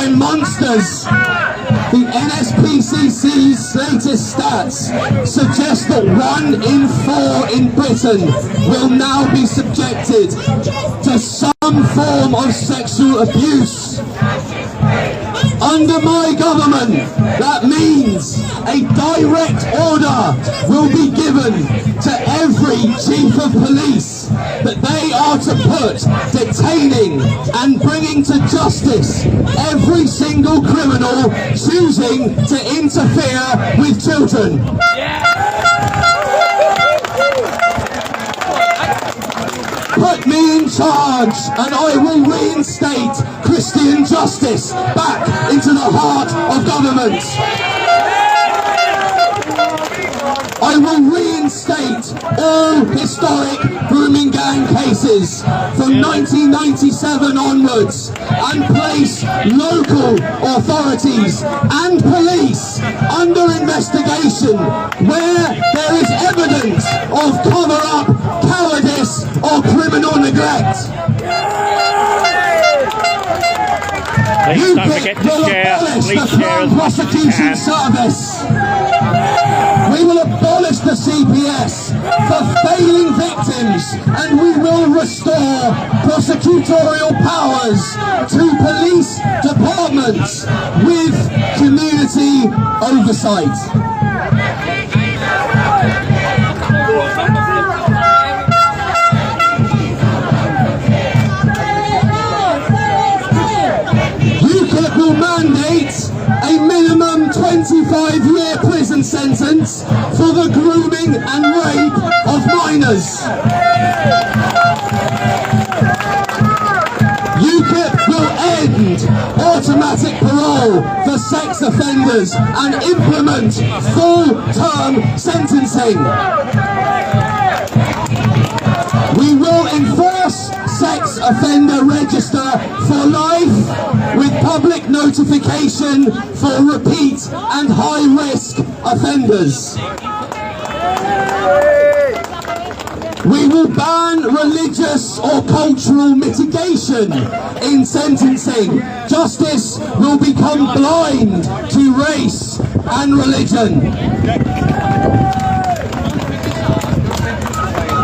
by monsters. The NSPCC's latest stats suggest that 1 in 4 in Britain will now be subjected to some form of sexual abuse. Under my government, that means a direct order will be given to every chief of police that they are to put detaining and bringing to justice every single criminal choosing to interfere with children. Put me in charge and I will reinstate Christian justice back into the heart of government. I will reinstate all historic grooming gang cases from 1997 onwards and place local authorities and police under investigation where there is evidence of cover-up, cowardice or criminal neglect. Please don't forget to share. Please share as much as you can. Service. We will abolish the CPS for failing victims and we will restore prosecutorial powers to police departments with community oversight. UKIP will mandate a minimum 25-year prison sentence for the grooming and rape of minors. UKIP will end automatic parole for sex offenders and implement full-term sentencing. We will enforce sex offender register for life with public notification for repeat and high-risk offenders. We will ban religious or cultural mitigation in sentencing. Justice will become blind to race and religion.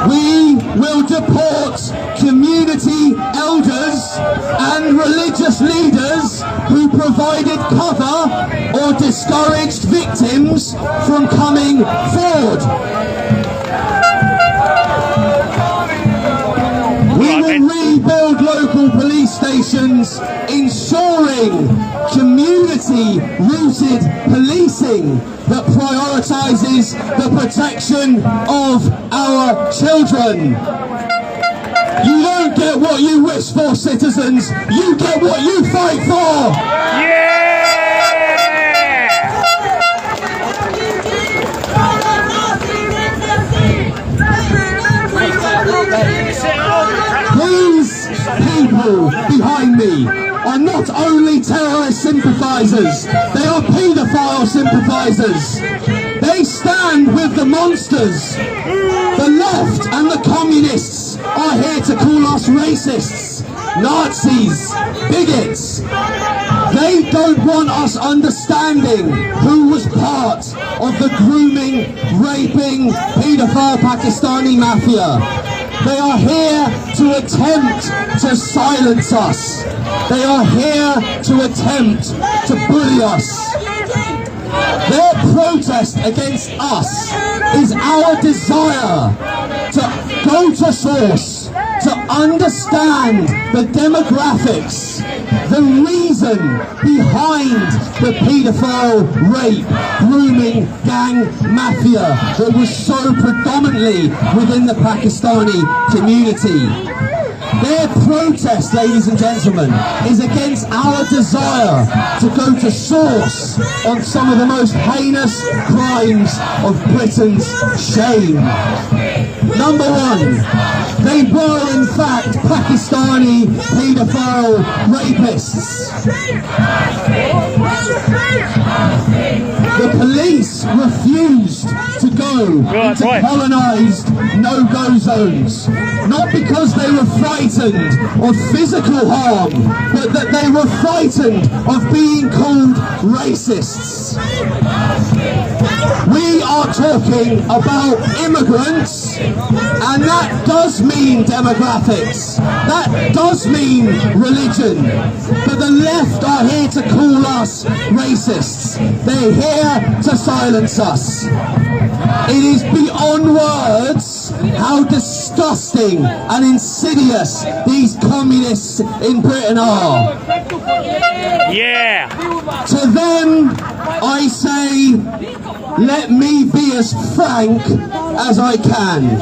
We will deport community elders and religious leaders who provided cover or discouraged victims from coming forward. We will rebuild local police stations, ensuring community-rooted policing that prioritises the protection of our children. You don't get what you wish for, citizens. You get what you fight for. These people behind me are not only terrorist sympathisers, they are paedophile sympathisers. They stand with the monsters. The left and the communists are here to call us racists, Nazis, bigots. They don't want us understanding who was part of the grooming, raping, paedophile Pakistani mafia. They are here to attempt to silence us. They are here to attempt to bully us. Their protest against us is our desire to go to source, to understand the demographics, the reason behind the paedophile, rape, grooming, gang mafia that was so predominantly within the Pakistani community. Their protest, ladies and gentlemen, is against our desire to go to source on some of the most heinous crimes of Britain's shame. Number one, they were in fact Pakistani paedophile rapists. The police refused to go go into colonised no-go zones. Not because they were frightened of physical harm, but that they were frightened of being called racists. We are talking about immigrants, and that does mean demographics, that does mean religion, but the left are here to call us racists. They're here to silence us. It is beyond words how disgusting and insidious these communists in Britain are. Yeah. To them, I say, let me be as frank as I can.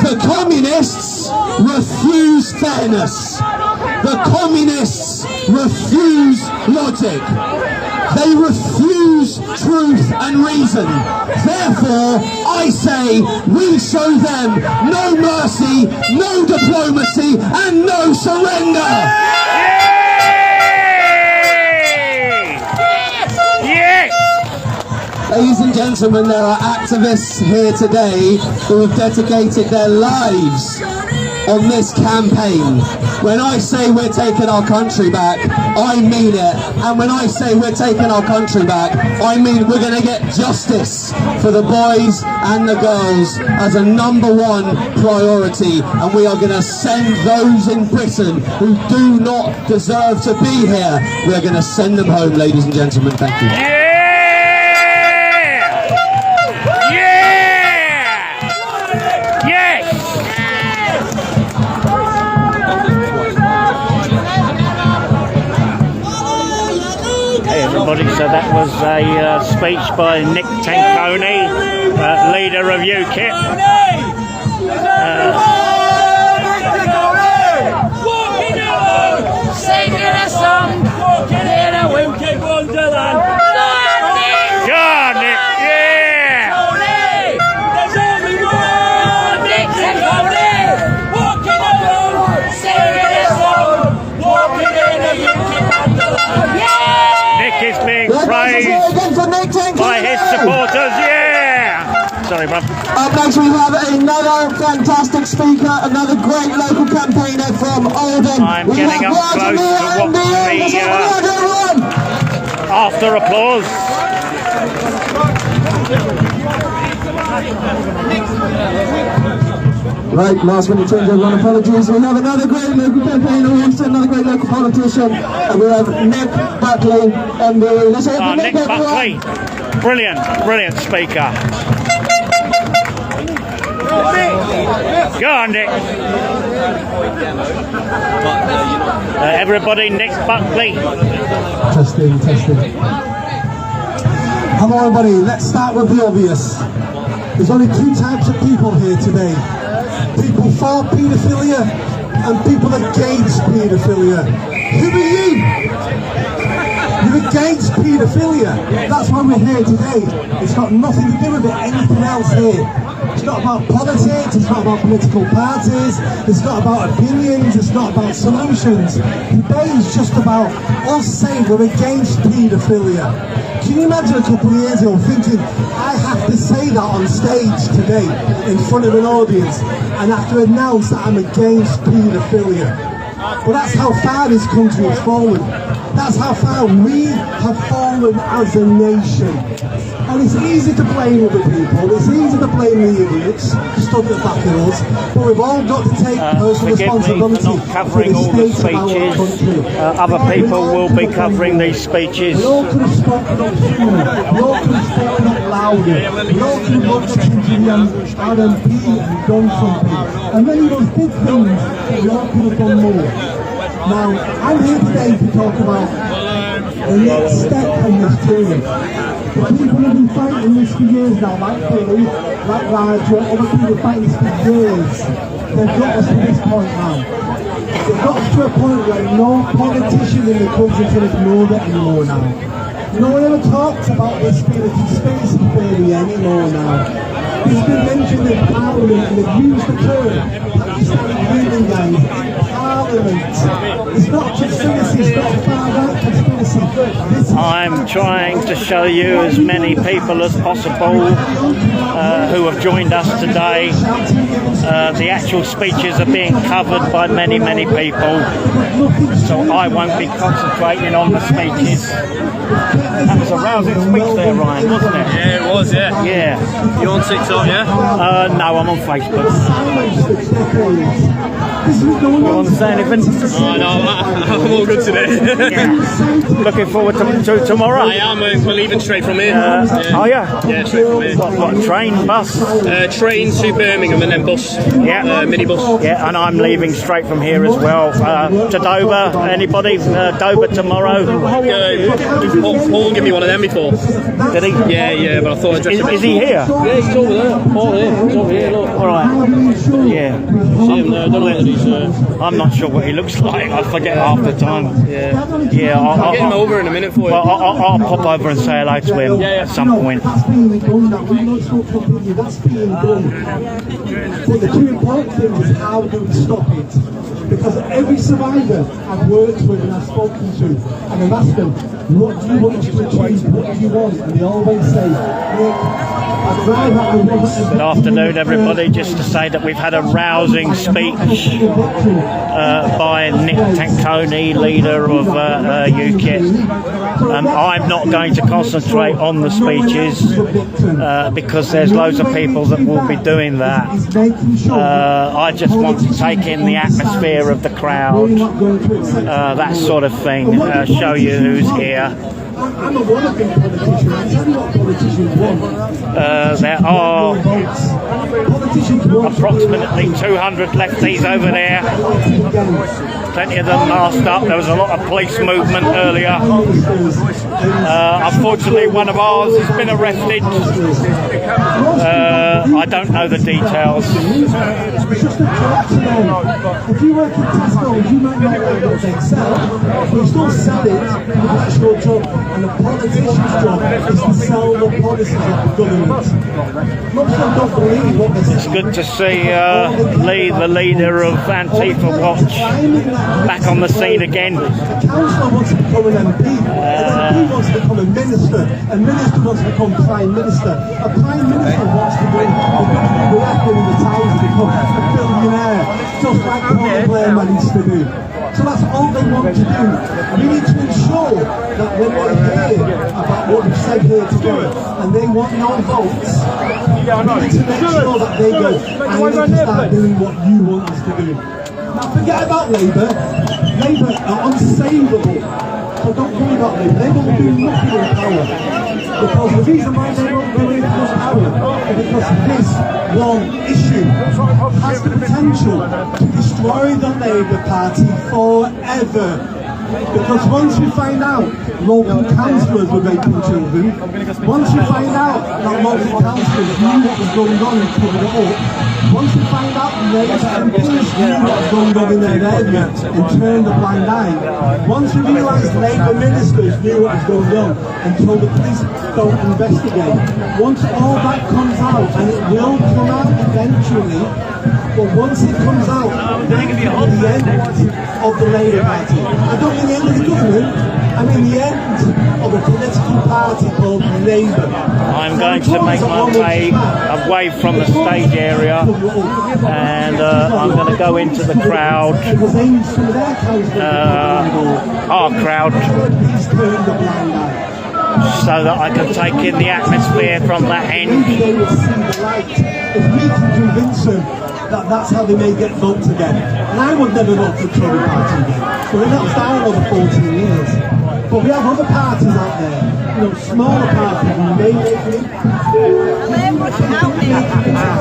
The communists refuse fairness. The communists refuse logic. They refuse truth and reason. Therefore, I say we show them no mercy, no diplomacy, and no surrender. Ladies and gentlemen, there are activists here today who have dedicated their lives on this campaign. When I say we're taking our country back, I mean it. And when I say we're taking our country back, I mean we're going to get justice for the boys and the girls as a #1 priority. And we are going to send those in Britain who do not deserve to be here, we're going to send them home, ladies and gentlemen. Thank you. So that was a speech by Nick Tanconi, leader of UKIP. Singing a song in a winky wonderland. Go on, Nick, yeah! There's only one Nick Tanconi, walking alone, singing a song, walking in a winky wonderland. Nick is being praised by his supporters, yeah! Sorry, bro. Up next we have another fantastic speaker, another great local campaigner from Oldham. I'm getting up close to watch the after applause. Right, last minute change, everyone, apologies. We have another great local campaigner, also another great local politician, and we have Nick Buckley, MBE. Let's hear from Nick Buckley, brilliant speaker. Go on, Nick. Everybody, Nick Buckley. Testing. Hello, everybody. Let's start with the obvious. There's only two types of people here today. People for paedophilia and people against paedophilia. Who are you? You're against paedophilia. That's why we're here today. It's got nothing to do with anything else here. It's not about politics, it's not about political parties, it's not about opinions, it's not about solutions. Today is just about us saying we're against paedophilia. Can you imagine a couple of years ago thinking, I have to say that on stage today in front of an audience and have to announce that I'm against paedophilia? Well, that's how far this country has fallen. That's how far we have fallen as a nation. And it's easy to blame other people, it's easy to blame the idiots stood at the back of us, but we've all got to take personal responsibility for not covering all the speeches. Other people will be covering these speeches. We all could have spoken up sooner, we all could have spoken up louder, we all could have looked into the RMP and done something. And many of us did things, but we all could have done more. Now, I'm here today to talk about the next step in this journey. The people who have been fighting this for years now, like Billy, like Roger, other people fighting this for years, they've got us to this point now. They've got us to a point where no politician in the country can ignore it anymore now. No one ever talks about this being a conspiracy theory anymore now. It's been mentioned in Parliament and they've used the term healing guys in Parliament. It's not a conspiracy, it's not a far-right conspiracy. This is I'm trying to show you as many people as possible who have joined us today. The actual speeches are being covered by many people, so I won't be concentrating on the speeches. That was a rousing speech there, Ryan, wasn't it? Yeah, it was, yeah. Yeah. You on TikTok, yeah? No, I'm on Facebook. You want to say anything? Oh, no, I'm all good today. Yeah. Looking forward to tomorrow. I am, we're leaving straight from here. Yeah. Oh, yeah? Yeah, straight from here. What, train, bus? Train to Birmingham and then bus. Yeah. Minibus. Yeah, and I'm leaving straight from here as well. To Dover. Anybody? Dover tomorrow? Paul gave me one of them before. Did he? Yeah, but I thought I'd dress Is he here? Yeah, he's over there. Paul here. He's over here, look. All right. Yeah. See him there. I don't know whether he's... I'm not sure what he looks like. I forget half the time. Yeah. Yeah, I'll get him over in a minute for you. Well, I'll pop over and say hello to him at some point. That's being done, that's being done. But the two important things is how do we stop it? Because every survivor I've worked with and I've spoken to, and I've asked them, what do you want us to achieve? What do you want? And they always say, look, good afternoon, everybody. Just to say that we've had a rousing speech by Nick Tanconi, leader of UKIP. I'm not going to concentrate on the speeches because there's loads of people that will be doing that. I just want to take in the atmosphere of the crowd, that sort of thing, show you who's here. I'm a wannabe politician. I tell you what politicians want. There are approximately 200 lefties over there. Plenty of them masked up. There was a lot of police movement earlier. Unfortunately, one of ours has been arrested. I don't know the details. It's just a job to them. If you work in Tesco, you might not know what they sell, but you still sell it, that's your job. And a politician's job is to sell the policies of the government. Most of them don't believe what they say. It's good to see Lee, the leader of Antifa Watch, back on the scene again. A councillor wants to become an MP, an MP wants to become a minister wants to become Prime Minister. A Prime Minister wants to be working in the town to become a billionaire, just like Paul Blair managed to do. So that's all they want to do. We need to ensure that when they hear about what we've said here today, and they want your votes, we need to make sure that they go, I need to start doing what you want us to do. Now forget about Labour. Labour are unsavable. So don't worry about Labour. Labour will do nothing in power. Because the reason why they won't do anything in power is because this one issue has the potential to destroy the Labour Party forever. Because once we find out local councillors were raping children, once we find out that local councillors knew what was going on and covered it up, once we find out Labour MPs knew what was going on in their area and turned a blind eye, once we realise Labour ministers knew what was going on and told the police don't investigate, once all that comes out, and it will come out eventually, but once it comes out, that will be the end of the Labour Party. I don't mean the end of the government, I mean the end of a political party called Labour. I'm going to make my way away from the stage area and I'm going to go into the crowd, our crowd, so that I can take in the atmosphere from that end. If we can convince them that that's how they may get votes again. And I would never vote for the Tory party again. So we're not down over 14 years. But we have other parties out there, smaller parties who may make an impact.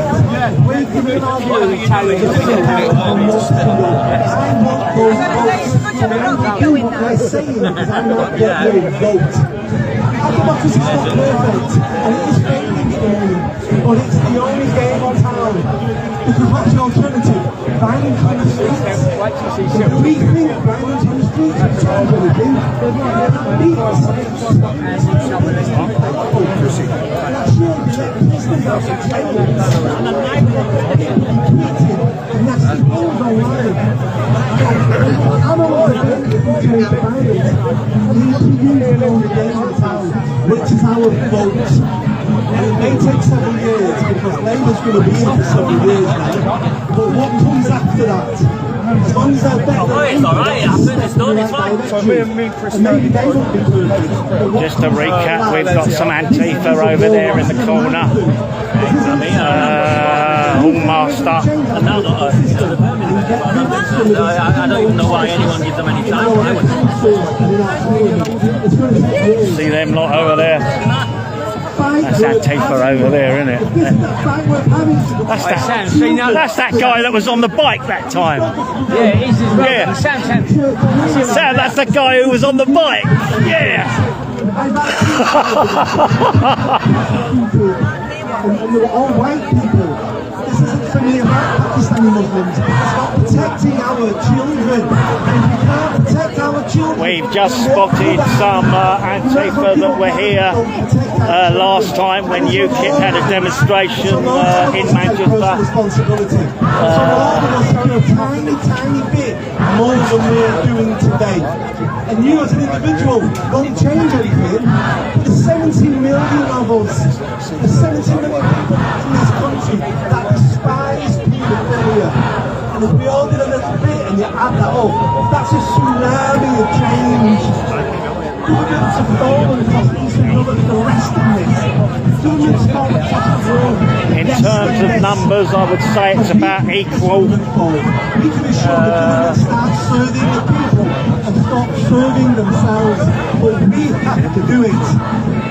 We're giving our votes to the I want those votes. So I don't do what they're saying because I'm not getting a vote. Our democracy is not perfect, and it is failing at the moment, but it's the only game on town. Because what's the alternative? Violence on the streets. If we think violence on the streets is solving anything, then we cannot beat the streets. And I'm sure which is our vote. And it may take several years because Labour's going to be in for several years now. But what comes after that? As long as they're better, it's alright, it happens, it's done, it's fine. Just to recap, we've got some Antifa over there in the corner. Hallmaster. I don't even know why anyone gives them any time. See them lot over there? That's Antifa over there, isn't it? That's that guy that was on the bike that time. Yeah, he's his brother. Yeah. Sam. That's the guy who was on the bike. Yeah. And they were all white people. This isn't for me about Pakistani Muslims. It's about protecting our children. And if we can't protect our children... We've just spotted some Antifa that were here last time when UKIP had a demonstration in Manchester. Responsibility. So all of us are a tiny, tiny bit more than we're doing today. And you as an individual won't change anything. But there's 17 million of us. There's 17 million people in this country that despise paedophilia. And if we all did a little bit and you add that up, that's a tsunami of change. Governments have fallen because Eastern Europe is arresting this. Governments fall across the world. In terms of numbers, I would say it's about equal. We can ensure the government starts serving the people and stop serving themselves, but we have to do it.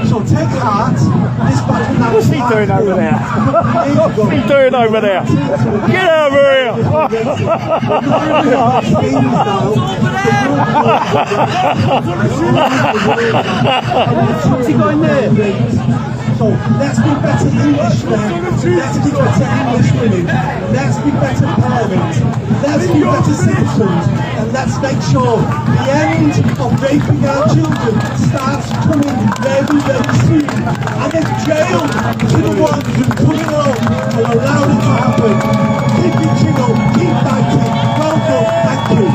So take heart. This battle now. What's he doing over there? What's he doing over there? Get over here! What's he going there? So let's be better Englishmen, let's be better English women, let's be better parents, let's be better citizens, and let's make sure the end of raping our children starts coming very, very soon. And then jail to the ones who put it on and allowed it to happen. Keep your chin up, keep fighting. Well done, thank you.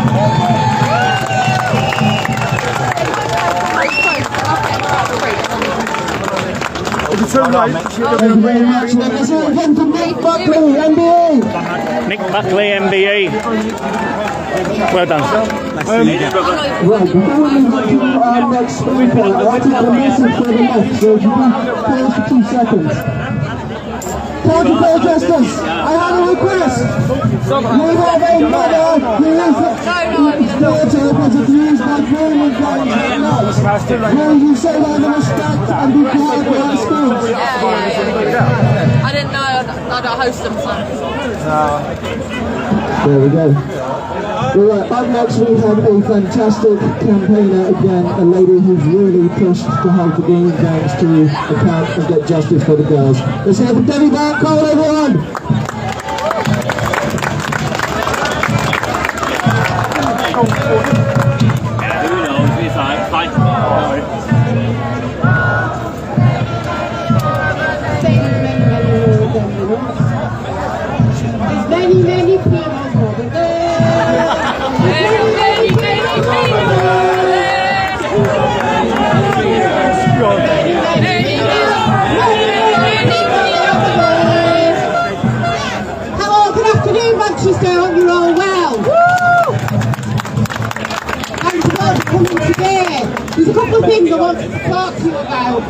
Thank you very much. Let's welcome to Nick Buckley, MBE. Nick Buckley, MBE. Well done. Right, before we move on to our next speaker, I'd like to get a message for the left, so if you can pause for 2 seconds. County protesters, I have a request. We have a mother who is daughter was abused by Roman gangs and nuts. Will you say that in respect and be quiet behind schools? I didn't know. I don't host them, so. There we go. Right, up next we have a fantastic campaigner again, a lady who's really pushed to hold the Green gangs to account and get justice for the girls. Let's hear from Debbie Barcole, everyone! Many, many people over there. Many, many, many Hello, good afternoon, Manchester. I hope you're all well. Thanks a lot for coming today. There's a couple of things I wanted to talk to you about.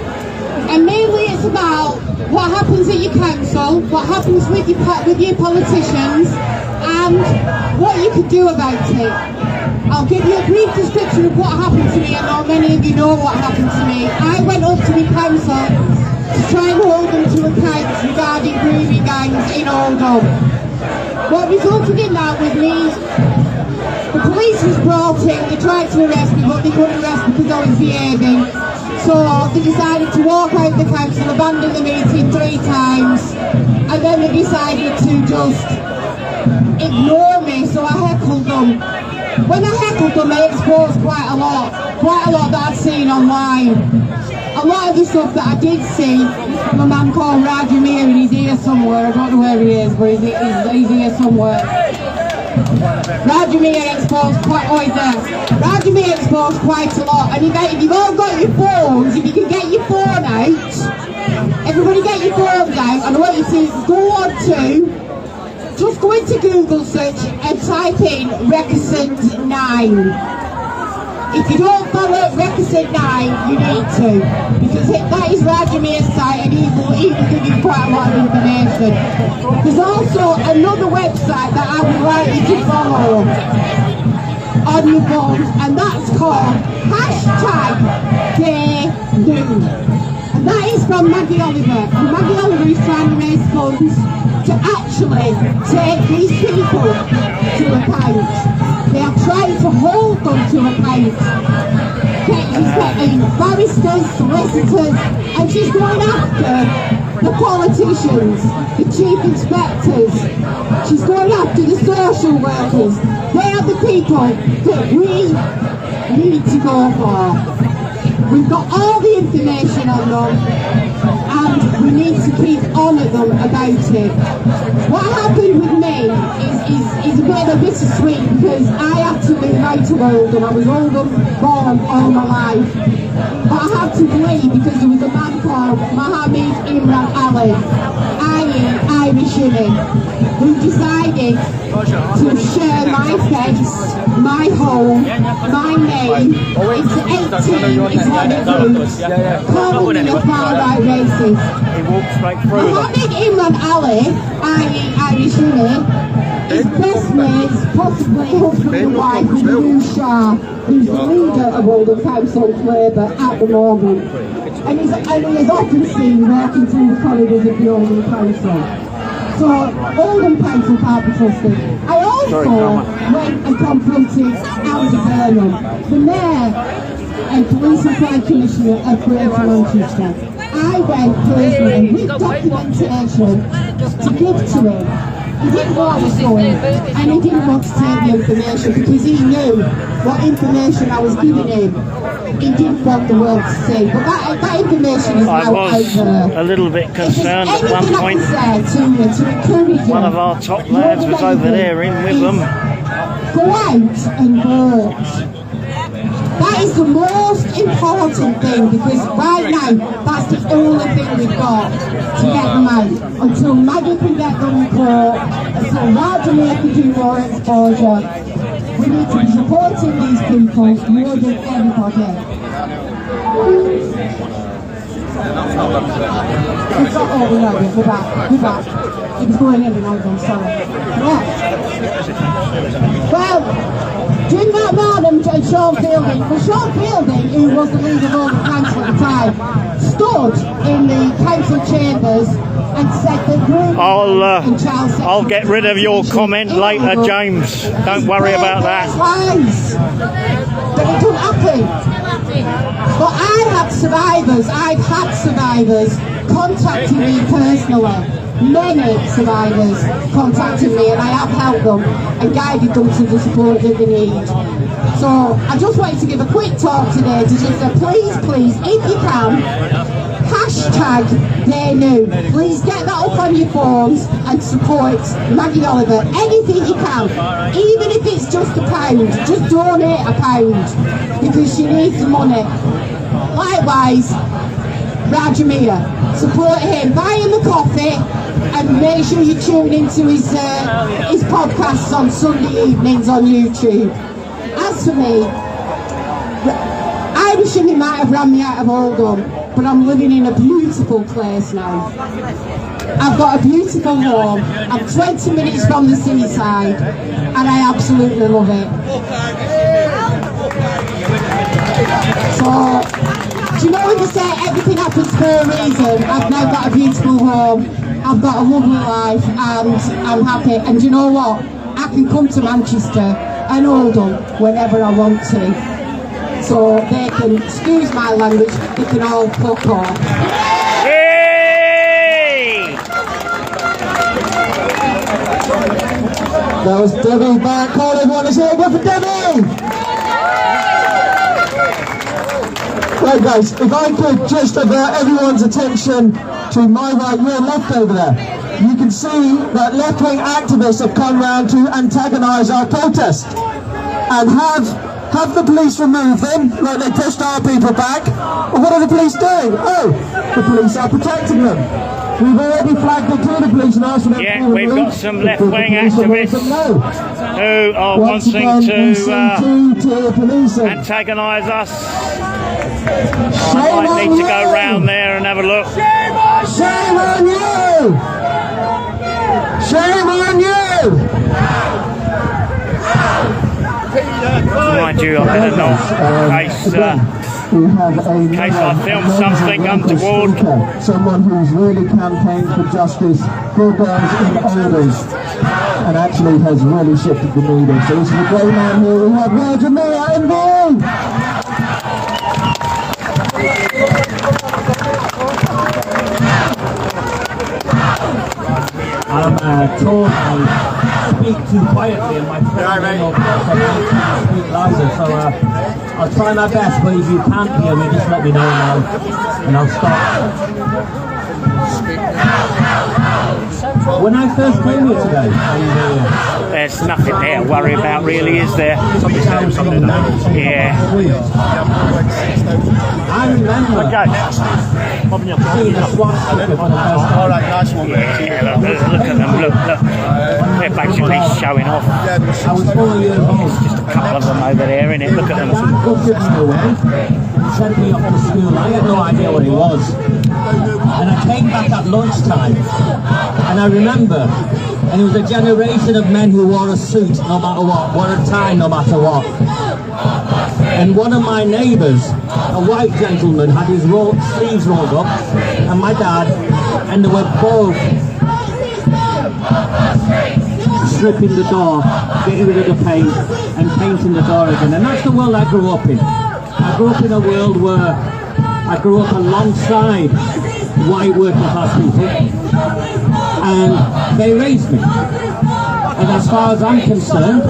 And mainly it's about what happens at your council, what happens with your politicians, and what you could do about it. I'll give you a brief description of what happened to me. I know many of you know what happened to me. I went up to my council to try and hold them to account regarding grooming gangs in Oldham. What resulted in that was me, the police was brought in, they tried to arrest me, but they couldn't arrest me because I was behaving. So they decided to walk out the council, abandon the meeting 3 times, and then they decided to just ignore me, so I heckled them. When I heckled them, I exposed quite a lot that I'd seen online. A lot of the stuff that I did see from a man called Roger Meir, and he's here somewhere. I don't know where he is, but he's here somewhere. Roger Meir exposed quite, oh, he's there. Roger Meir exposed quite a lot, and if you've all got your phones, if you can get your phone out, everybody get your phones out, and I want you to go on to, just go into Google search and type in Reticent 9. If you don't follow Reticent 9, you need to, because that is Roger Meir's site, and he will give you quite a lot of information. There's also another website that I would like you to follow on your phone, and that's called #DayNew. And that is from Maggie Oliver. And Maggie Oliver is trying to raise funds to actually take these people to account. They are trying to hold them to account. She's getting barristers, solicitors, and she's going after the politicians, the chief inspectors. She's going after the social workers. They are the people that we need to go for. We've got all the information on them, and we need to keep on at them about it. What happened with me is a bit of a bittersweet, because I had to move out of Oldham. I was Oldham born all my life, but I had to leave because there was a man called Mohammed Imran Ali, Irish Imam, who decided to share my face, my home, my name into 18 Islamic groups, calling me a far-right racist. He walked straight through Mohammed Imran Ali, Irish Imam, his best mates, possibly husband and wife, is Lou Shah, who's the leader of Oldham Council Labour at the moment. And he is often seen walking through the corridors of the Oldham Council. So Oldham Council can't be trusted. I also went and confronted Andy Burnham, the Mayor and Police and Crime Commissioner of Greater Manchester. I went personally with documentation to give to him. He didn't know I was going, and he didn't want to take the information because he knew what information I was giving him. He didn't want the world to see, but that information is now out there. A little bit concerned at one point. One of our top lads was over there in with them. Go out and vote. That is the most important thing, because right now that's the only thing we've got to get them out. Until Maggie can get them in court, until Roger Meir can do more exposure, we need to be supporting these people more than everybody. We've got all the numbers, we're back. It was going in and out, I'm sorry. Yeah. Well, Jim Markham and Sean Fielding. Well, Sean Fielding, who was the leader of all the council at the time, stood in the council chambers and said that I'll get rid of your comment later, James. Don't worry about that. But it didn't happen. But I've had survivors contacting me personally. Many survivors contacted me, and I have helped them and guided them to the support that they need. So I just wanted to give a quick talk today to just say, please, if you can, #DayNew. Please get that up on your phones and support Maggie Oliver. Anything you can, even if it's just £1, just donate £1 because she needs the money. Likewise, Roger Meir, support him, buy him a coffee, and make sure you tune into his podcasts on Sunday evenings on YouTube. As for me, Irish Imam might have ran me out of Oldham, but I'm living in a beautiful place now. I've got a beautiful home. I'm 20 minutes from the seaside, and I absolutely love it. So, do you know when they say everything happens for a reason? I've now got a beautiful home, I've got a lovely life, and I'm happy. And do you know what? I can come to Manchester and Oldham whenever I want to. So they can, excuse my language, they can all fuck off. Hey! That was Debbie back. Call everyone to say go for Debbie! Right guys, if I could just divert everyone's attention to my right, your left over there. You can see that left-wing activists have come round to antagonise our protest and have the police remove them, like they pushed our people back. Well, what are the police doing? Oh, the police are protecting them. We've already flagged it to the police and asked for them to be removed. We've got some left-wing activists who are wanting to antagonise us. I might need to go round there and have a look. Shame on you! Shame on you! Mind you, I better not, in case I film something untoward. Someone who's really campaigned for justice for girls in orders and actually has really shifted the media. So this is a great man here. We have Roger Miller in the I'm told I speak too quietly and my friend will speak louder, so I'll try my best, but if you can't hear me, just let me know and I'll stop. When I first came here today, there's nothing there to worry about really, is there? Yeah. I remember seeing a swastika for the first time. Look at them, look. They're basically showing off. I was 4 years old. There's just a couple of them over there, innit? Look at them. Ushered me away, sent me off to school. I had no idea what it was. And I came back at lunchtime, and I remember, and it was a generation of men who wore a suit no matter what, wore a tie no matter what. And one of my neighbours, a white gentleman, had his sleeves rolled up, and my dad, and they were both stripping the door, getting rid of the paint, and painting the door again. And that's the world I grew up in. I grew up in a world where I grew up alongside white working class people, and they raised me. And as far as I'm concerned,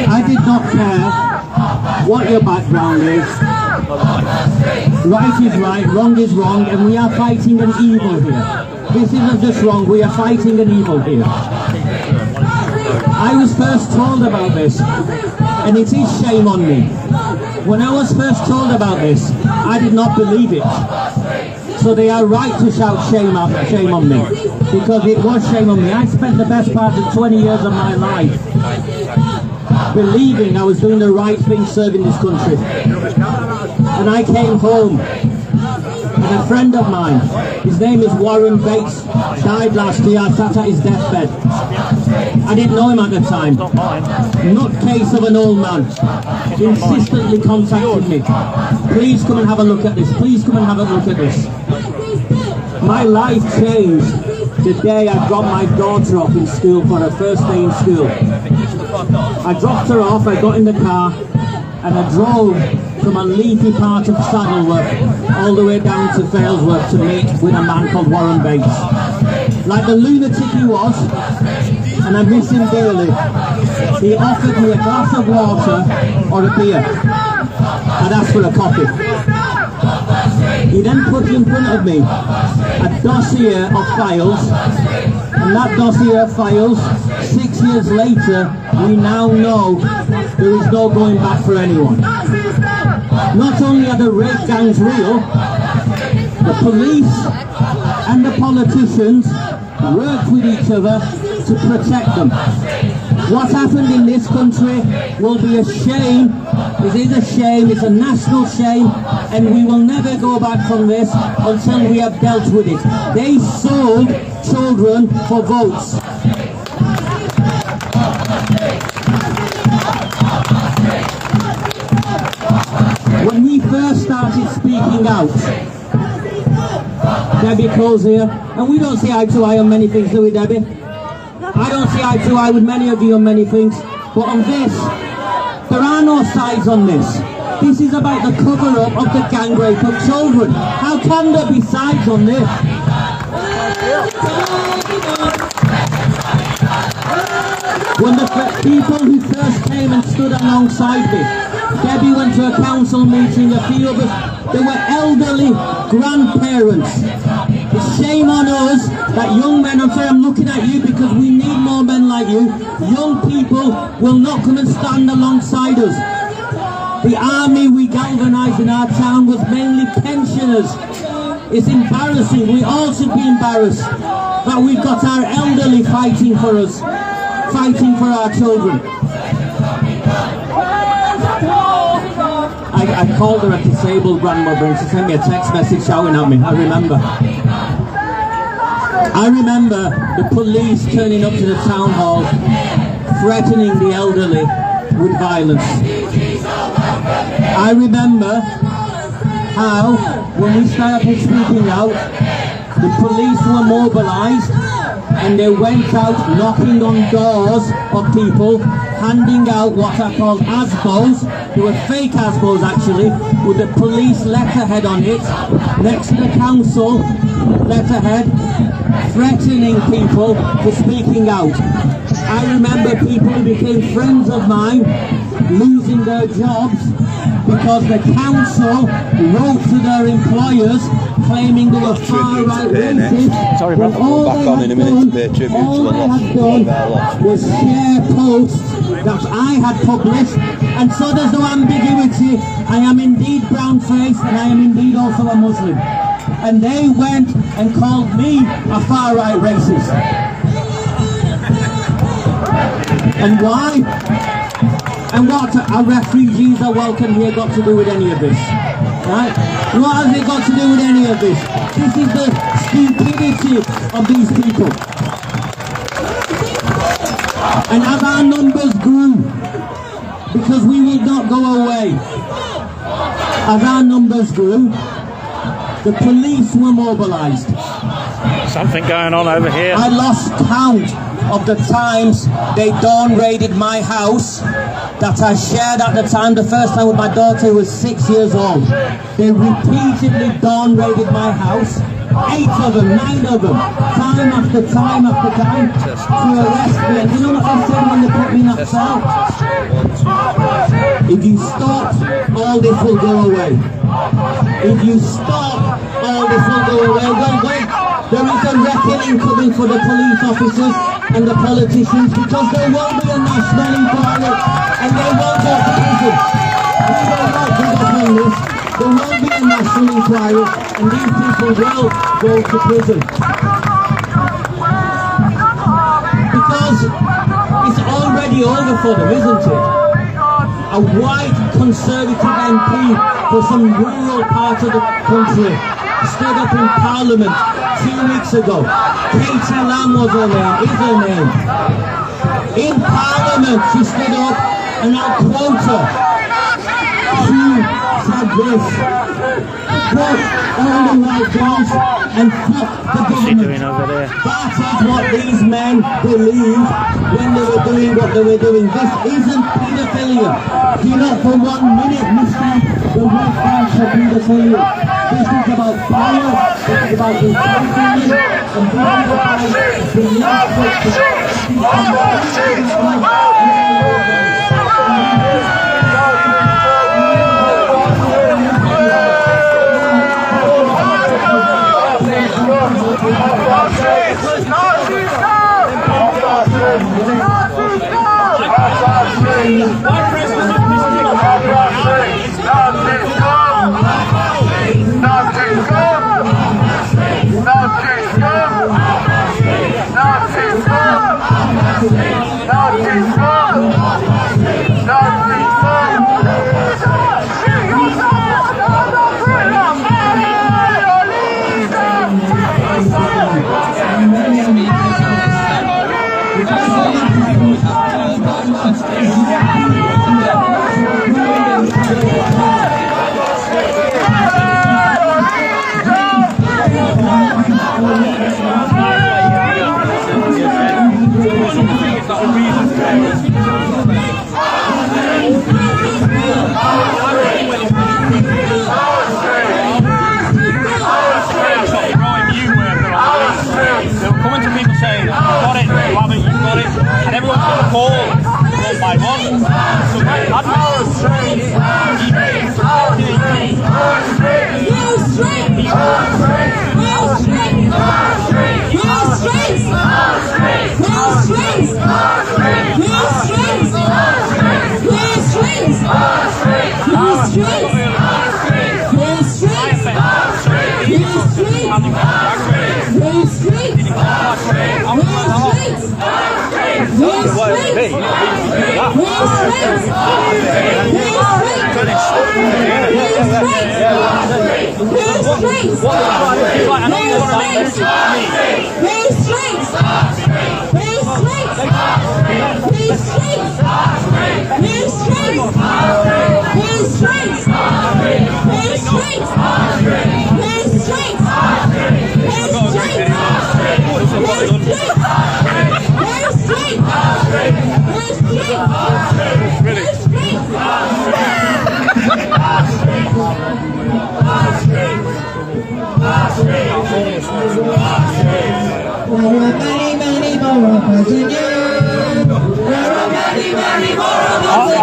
I did not care what your background is. Right is right, wrong is wrong, and we are fighting an evil here. This isn't just wrong, we are fighting an evil here. I was first told about this, and it is shame on me. When I was first told about this, I did not believe it. So they are right to shout shame on me, because it was shame on me. I spent the best part of 20 years of my life believing I was doing the right thing serving this country. And I came home, and a friend of mine, his name is Warren Bates, died last year. I sat at his deathbed. I didn't know him at the time. Nutcase of an old man, insistently contacted me. Please come and have a look at this. Please come and have a look at this. My life changed the day I dropped my daughter off in school for her first day in school. I dropped her off, I got in the car, and I drove from a leafy part of Saddleworth all the way down to Failsworth to meet with a man called Warren Bates. Like the lunatic he was, and I miss him dearly, he offered me a glass of water or a beer. I'd asked for a coffee. He then put in front of me a dossier of files, and that dossier of files, 6 years later, we now know there is no going back for anyone. Not only are the rape gangs real, the police and the politicians work with each other to protect them. What happened in this country will be a shame. It is a shame, it's a national shame, and we will never go back from this until we have dealt with it. They sold children for votes. When he first started speaking out, Debbie Cole's here, and we don't see eye to eye on many things, do we, Debbie? I don't see eye to eye with many of you on many things, but on this, there are no sides on this. This is about the cover-up of the gang rape of children. How can there be sides on this? When the people who first came and stood alongside me, Debbie went to a council meeting, a few of us, there were elderly grandparents. It's shame on us that young men, I'm sorry I'm looking at you because we need more men like you, young people will not come and stand alongside us. The army we galvanised in our town was mainly pensioners. It's embarrassing, we all should be embarrassed that we've got our elderly fighting for us, fighting for our children. I called her a disabled grandmother and she sent me a text message shouting at me, I remember the police turning up to the town hall, threatening the elderly with violence. I remember how, when we started speaking out, the police were mobilised and they went out knocking on doors of people, handing out what are called ASBOs. They were fake ASBOs actually, with the police letterhead on it, next to the council letterhead, threatening people for speaking out. I remember people who became friends of mine losing their jobs because the council wrote to their employers claiming they were far-right racists. Sorry, brother. Back on in a minute to pay tribute to the loss. All they had done was share posts that I had published, and so there's no ambiguity. I am indeed brown-faced and I am indeed also a Muslim. And they went and called me a far-right racist. And why? And what are refugees are welcome here got to do with any of this? Right? What has it got to do with any of this? This is the stupidity of these people. And as our numbers grew, because we will not go away, as our numbers grew, the police were mobilised. Something going on over here. I lost count of the times they dawn raided my house that I shared at the time, the first time with my daughter who was 6 years old. They repeatedly dawn raided my house, 8 of them, 9 of them, time after time after time, to arrest me. And you know what they said when they put me in that cell? If you stop, all this will go away. If you stop, all this will go away. Well, there is a reckoning coming for the police officers and the politicians, because there won't be a national inquiry and they won't go to prison. We will not give up on this. There won't be a national inquiry and these people will go to prison. Because it's already over for them, isn't it? A white Conservative MP for some rural part of the country stood up in Parliament 2 weeks ago. Katie Lamb was her name, is her name. In Parliament she stood up and I'll quote her. She said this: "Fuck all the white guys and fuck the government." That is what these men believed when they were doing what they were doing. This isn't paedophilia. Do not for 1 minute mistake the red flag for paedophilia. This is about power, this is about entitlement, and this is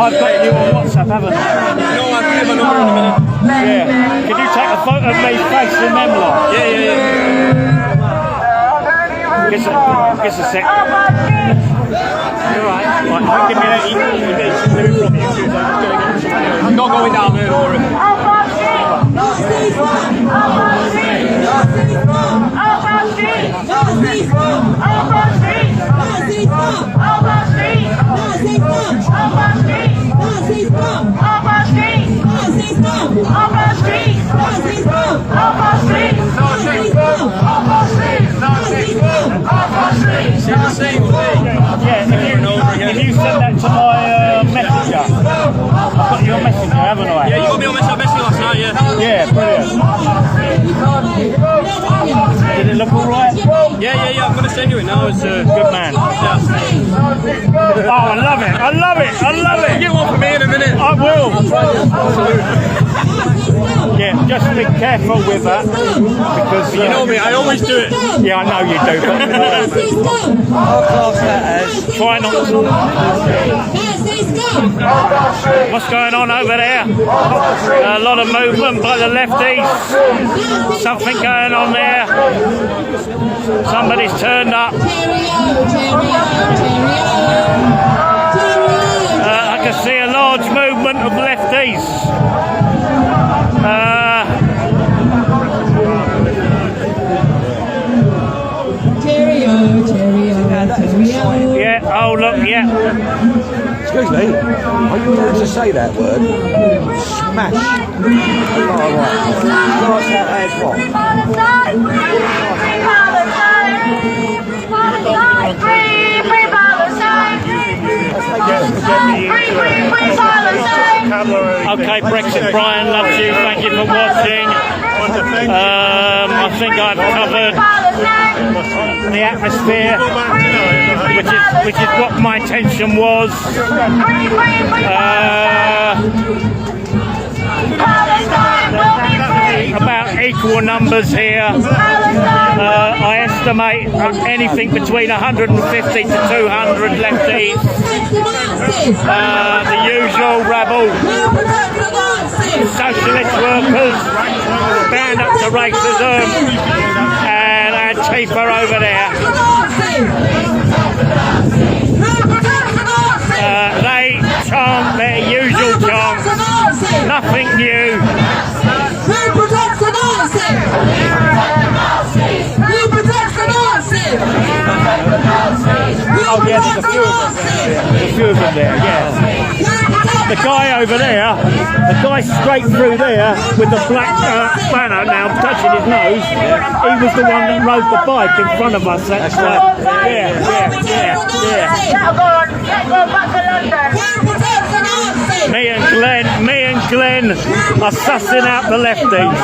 I've got you on WhatsApp, haven't I? No, I'll give my number in a minute. Yeah. Can you take a photo of me facing them lot? Yeah. Give us a sec. You're right. Right, give me that. I'm not going down there, Rory. If you send that to my messenger, I've got your messenger, haven't I? Yeah, you got me on message last night, yeah. Yeah, brilliant. Did it look alright? Yeah, I'm going to send you it now. It's good man. Yeah. Oh, I love it. You get one for me in a minute. I will. Yeah, just be careful with that because You know me, I always do it. Yeah, I know you do. But try not to. What's going on over there? A lot of movement by the lefties. Something going on there. Somebody's turned up. I can see a large movement of lefties. Yeah, oh look, yeah. Excuse me, are you allowed to say that word? Smash. Oh, right. Class that as what? Okay, Brexit Brian loves you, thank you for watching. I think I've covered the atmosphere, which is what my intention was. About equal numbers here. I estimate anything between 150 to 200 lefties. The usual rabble. Socialist workers, stand up to racism, and Antifa over there. They chant their usual chant, nothing new. Who protects the Nazis? Who protects the Nazis? Oh yeah, there's a few of them there. There's a few of them there, yeah. The guy over there, the guy straight through there with the black banner now touching his nose, he was the one that rode the bike in front of us. That's yeah. Me and Glenn are sussing out the lefties.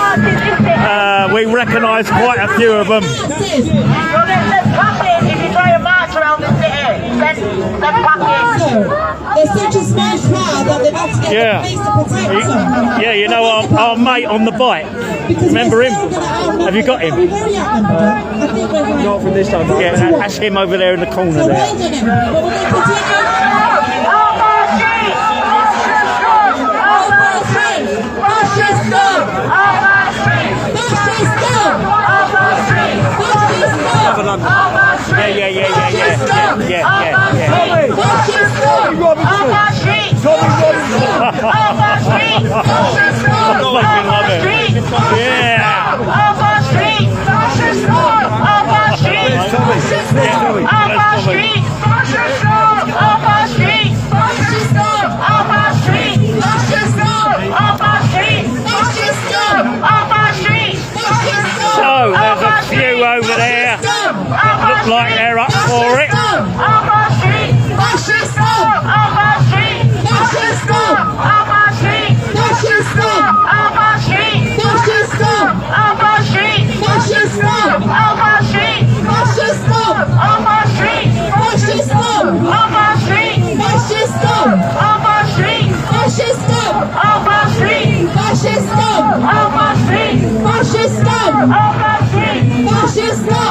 We recognise quite a few of them. They're such a smart crowd that they've had to get the police to protect them. Yeah, you know our mate on the bike. Remember him? Have you got him? Not from this time. Yeah, that's him over there in the corner there. Well done, everybody. But we're going to continue. Yeah.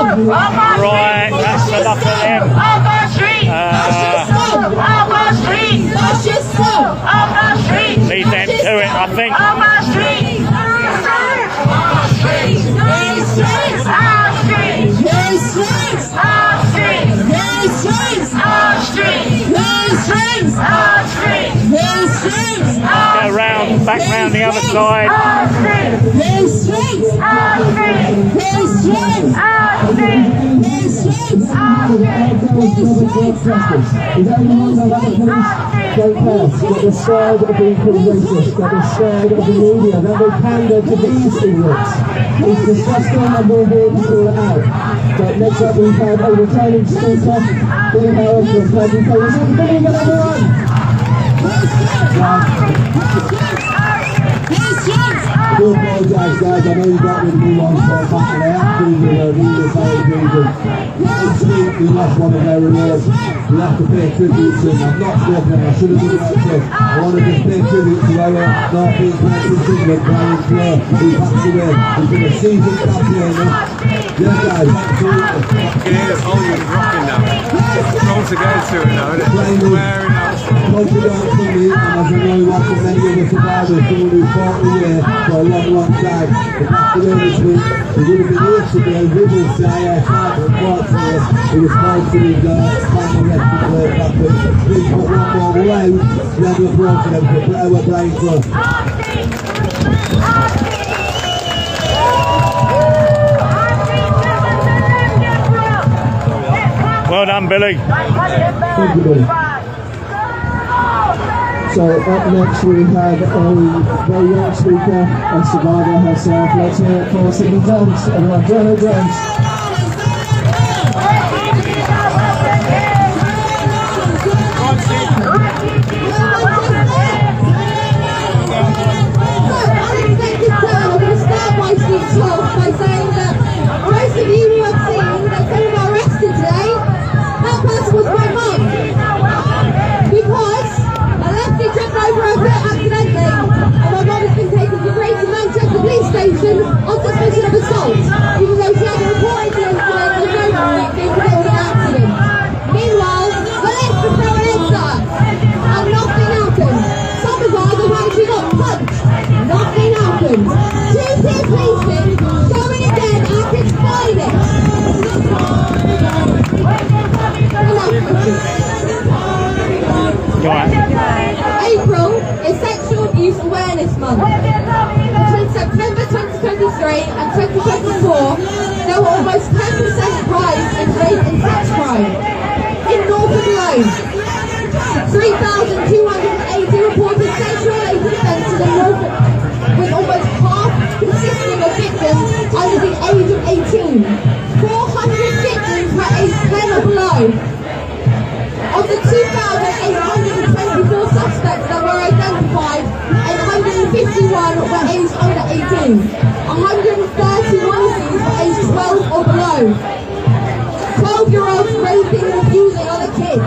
Right, that's enough of them. Leave them to it, I think. Go round, back round the other side. Don't care. Get the scared of being racist. Get the scared of the media. That they pander to these idiots. It's disgusting and we're here to call it out. But next up we've had a returning speaker, Billy Howard from Bloody Police. Billy, get everyone! I do apologise guys, I know you got rid of me once back there. Activism are really very reason. This week we lost one of their awards. We have to pay tribute to him. I've not spoken, I should have done that too. I want to just pay tribute to our North East West England, Brian Flair, who passed away. He's been a seasoned campaigner. Yeah guys, absolutely. Yeah, the volume's rocking now. Rolls again to it now, isn't it? Wearing out. Confident for me, and as I know what many of the survivors, someone who fought the way for a long time. He passed away this week. He would have been here today, with us to ISR, but unfortunately, he was close to his final resting place after. Please put one more loud, round of applause for them to put our Brian Clough. Well done, Billy. Thank you, Billy. So up next we have a very young speaker, a survivor herself. Let's hear it for Sydney Jones, everyone. Jono Jones. By saying that most of you who have seen that someone got arrested today, that person was my mum. Because I left it jumped over a bit accidentally, and my mum has been taken to Greater Manchester Police Station on suspicion of assault, even though she hadn't reported the incident or known about it being an accident. Meanwhile, police were throwing heads at us, and nothing happened. Some of us have actually got punched. Nothing happened. Two-tier policing, going again at its finest. April is Sexual Abuse Awareness Month. Between September 2023 and 2024, there were almost 10% rise in rape and sex crime. In Norfolk alone, 3,280 reported sexual-related offences in Norfolk, with almost half consisting of victims under the age of 18. 400 victims were aged 10 or below. Of the 2,824 suspects that were identified, 851 were aged under 18. 131 of these were aged 12 or below. 12-year-olds raping and abusing other kids.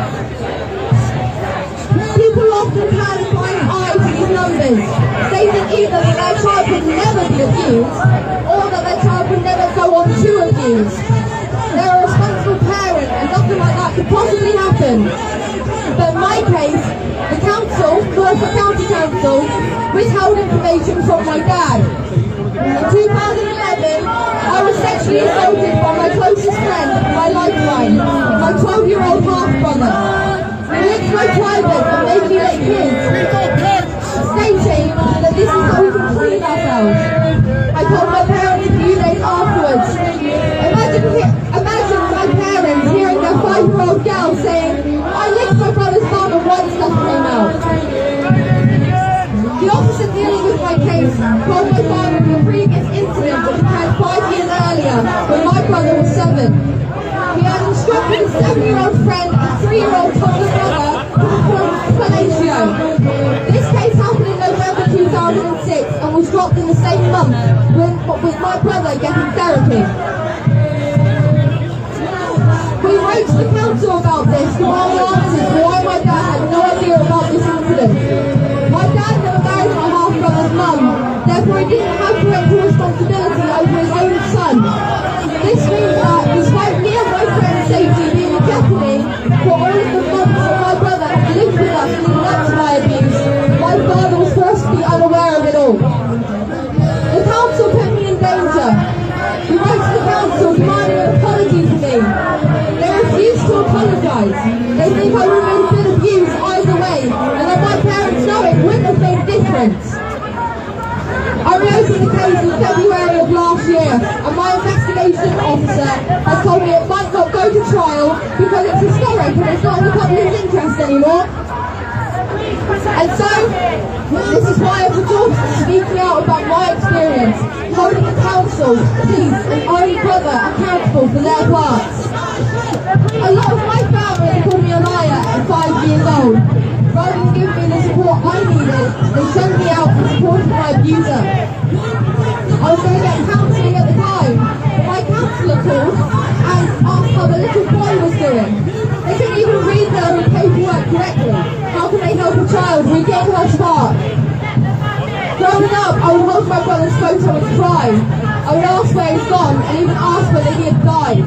People often clarify eye to these numbers, stating either that their child would never be abused, or that their child would never go on to abuse. They're a responsible parent, and nothing like that could possibly happen. But in my case, the council, Norfolk County Council, withheld information from my dad. In 2011, I was sexually assaulted by my closest friend, my lifeline, my 12-year-old half-brother. He licked my private and made me lick his, stating that this is how we can clean ourselves. I told my parents a few days afterwards. Imagine my parents hearing their 5-year-old girl saying, I licked my brother's mum and white stuff came out. The officer dealing with my case told my father of a previous incident that occurred 5 years earlier when my brother was 7. He had instructed his 7-year-old friend and 3-year-old toddler brother to perform fellatio. This case happened in November 2006 and was dropped in the same month with my brother getting therapy. We wrote to the council about this to find answers for why my dad had no idea about this incident. My dad never married my half-brother's mum, therefore he didn't have parental responsibility over his own son. This means that, despite The council put me in danger. We wrote to the council demanding an apology for me. They refused to apologise. They think I would have been abused either way, and that my parents know it wouldn't have made a difference. I reopened the case in February of last year, and my investigation officer has told me it might not go to trial because it's historic and it's not in the public's interest anymore. And so, this is why I've resorted to speaking out about my experience, holding the council, police and own brother accountable for their parts. A lot of my family called me a liar at 5 years old. Rather than give me the support I needed, they shunned me out and supported my abuser. I was going to get counselling at the time, but my counsellor called and asked how the little boy was doing. They couldn't even read their paperwork correctly. How can they help a child regain her spark? Growing up, I would hold my brother's photo and cry. I would ask where he's gone and even ask whether he had died.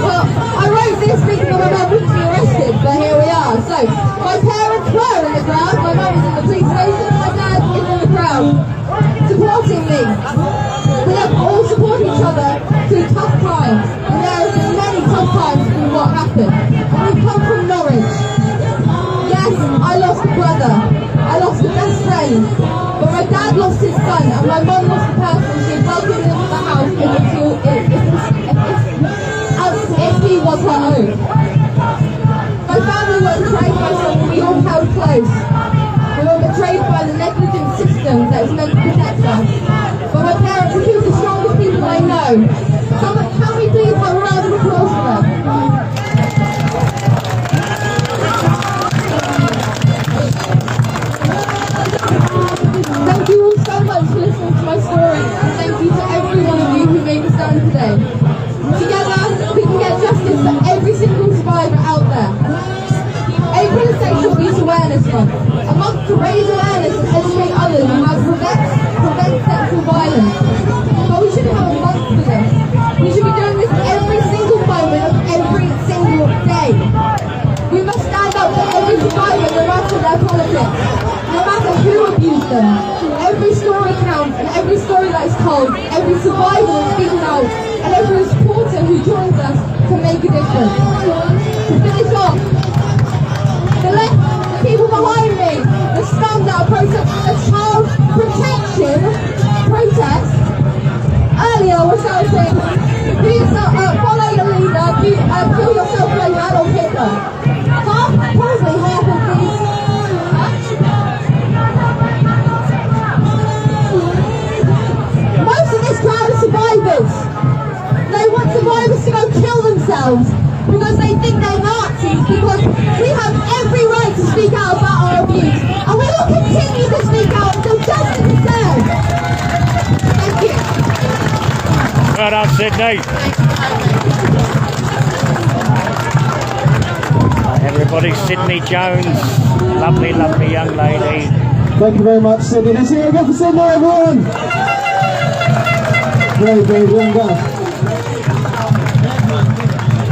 Well, I wrote this thinking of my mum wouldn't be arrested, but here we are. So, my parents were in the crowd, my mum was in the police station, and my dad is in the crowd, supporting me. We have all supported each other through tough times, and there have been many tough times through what happened. And we come from Norwich. Yes, I lost a brother, I lost a best friend, but my dad lost his son, and my mum lost the person she had welcomed into the house if he was her own. My family were betrayed by someone we all held close. We were betrayed by the negligent system that was meant to protect us. But my parents are two of the strongest people I know. Can we please have a round of applause for them? Thank you all so much for listening to my story, and thank you to every one of you who made me stand today. Together, we can get justice for every single survivor out there. April is Sexual Abuse Awareness Month, a month to raise awareness and educate others on how to prevent sexual violence. But we shouldn't have a month for this. We should be doing this every single moment of every single day. We must stand up for every survivor no matter their politics, no matter who abused them. Every story counts, and every story that is told, every survivor that's speaking out, and every supporter who joins us can make a difference. To finish off, the people behind me, the scum that are protesting a child protection protest, earlier were shouting, follow your leader, kill yourself like Adolf Hitler. Probably half of these. Most of this crowd are survivors. They want survivors to go kill themselves because they think they're Nazis, because we have every right to speak out about our abuse, and we will continue to speak out until justice is served. Thank you. Well done, Sydney. Everybody, Sydney Jones, lovely, lovely young lady. Thank you very much, Sydney. Let's hear it again for Sydney, everyone. Very, very young girl.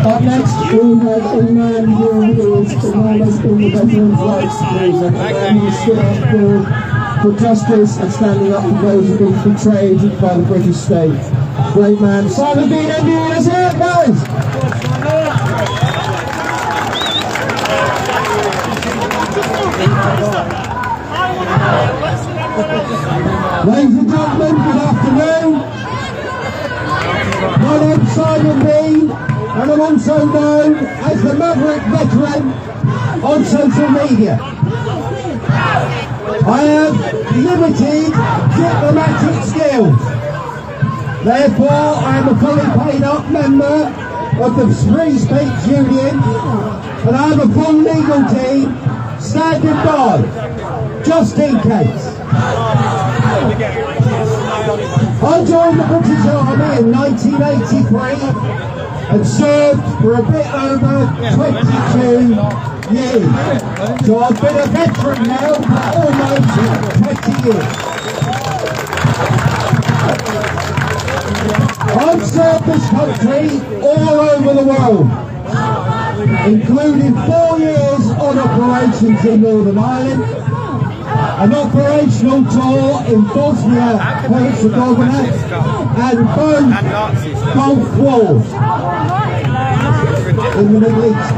Up next, we have a man who is enormous in the veterans' rights movement. A man who stood up for justice and standing up for those who have been betrayed by the British state. Great man, Simon Bean, MBE. Let's hear it, guys. Ladies and gentlemen, good afternoon. My name's Simon Bean, and I'm also known as the Maverick Veteran on social media. I have limited diplomatic skills. Therefore, I am a fully paid up member of the Free Speech Union, and I have a full legal team standing by, just in case. I joined the British Army in 1983 and served for a bit over 22 years. So I've been a veteran now for almost 20 years. I've served this country all over the world, including 4 years on operations in Northern Ireland, an operational tour in Bosnia Herzegovina and both Gulf Wars in the Middle East.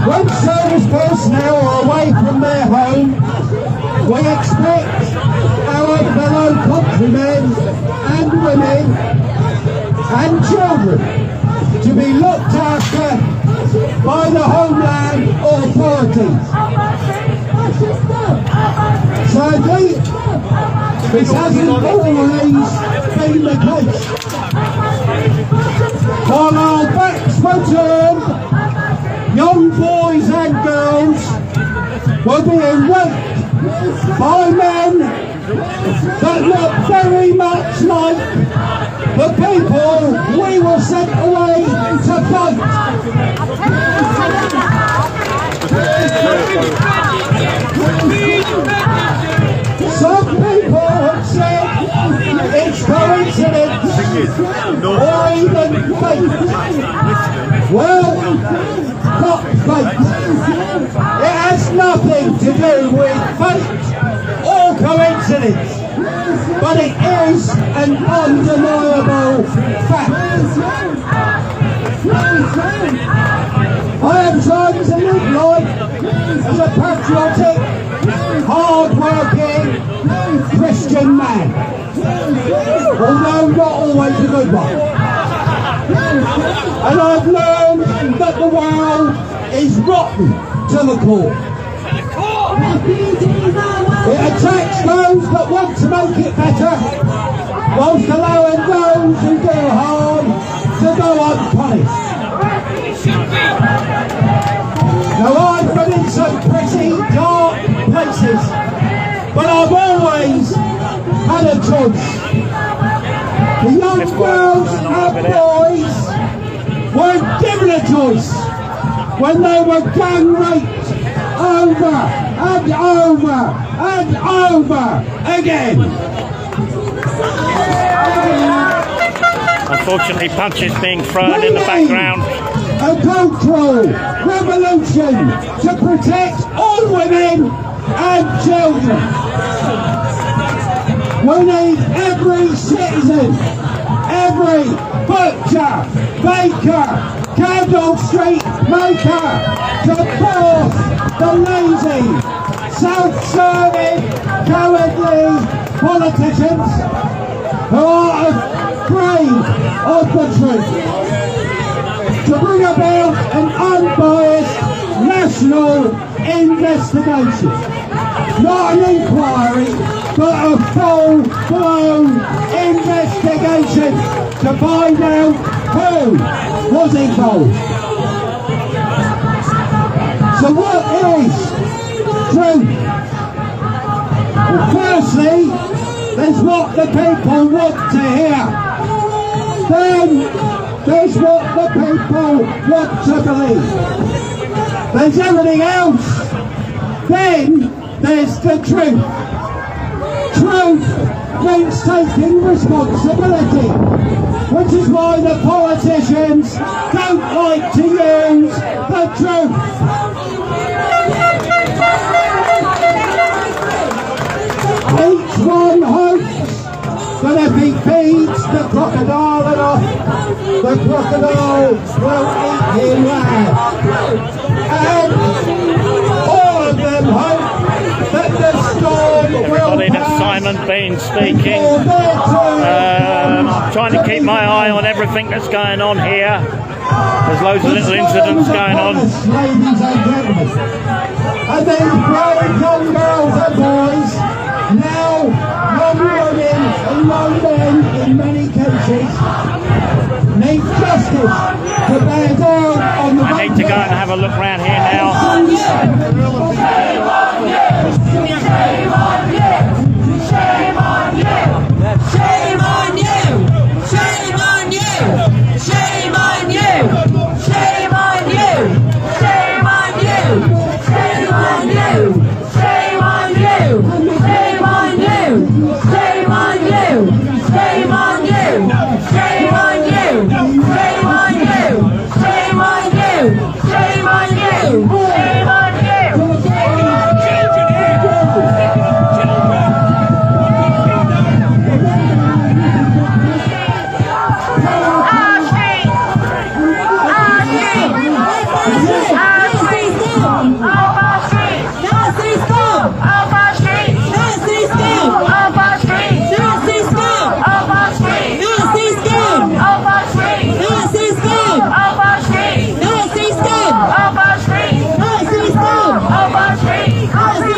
When service personnel are away from their home, we expect our fellow countrymen and women and children to be looked after by the homeland authorities. Sadly, this hasn't always been the case. While our backs were turned, young boys and girls were being raped by men that look very much like the people we were sent away to fight. Some people have said it's coincidence or even fate. Well, not fate. It has nothing to do with fate or coincidence, but it is an undeniable fact. I am trying to live life as a patriotic, hard-working Christian man, although not always a good one. And I've learned that the world is rotten to the core. It attacks those that want to make it better, whilst allowing those who do harm to go unpunished. Now I've been in some pretty dark places, but I've always had a choice. The young girls and boys weren't given a choice when they were gang raped over and over and over again. Unfortunately, punches being thrown in the background. A cultural revolution to protect all women and children. We need every citizen, every butcher, baker, candle street maker to force the lazy, self-serving, cowardly politicians who are afraid of the truth, to bring about an unbiased national investigation. Not an inquiry, but a full-blown investigation to find out who was involved. So what is truth? Well, firstly, there's what the people want to hear. Then there's what the people want to believe. There's everything else. Then there's the truth. Truth means taking responsibility, which is why the politicians don't like to use the truth. Each one hopes that if he feeds the crocodile enough, the crocodile will eat him alive. And all of them hope that the storm will pass. Simon Bean speaking. I'm trying to keep my eye on everything that's going on here. There's loads of little incidents going on. Ladies and gentlemen, and these brave young girls and boys, now young women and young men in many cases, need justice to bear down on the I need to go and have a look around here now. Shame on you! Shame on you! Shame on you! Shame on you! Shame on you! Shame on you! Shame on you! Shame on you! Shame on you! Shame on you! Shame on you! Shame on you! Shame on you! Shame on you! Shame on you! Shame on you!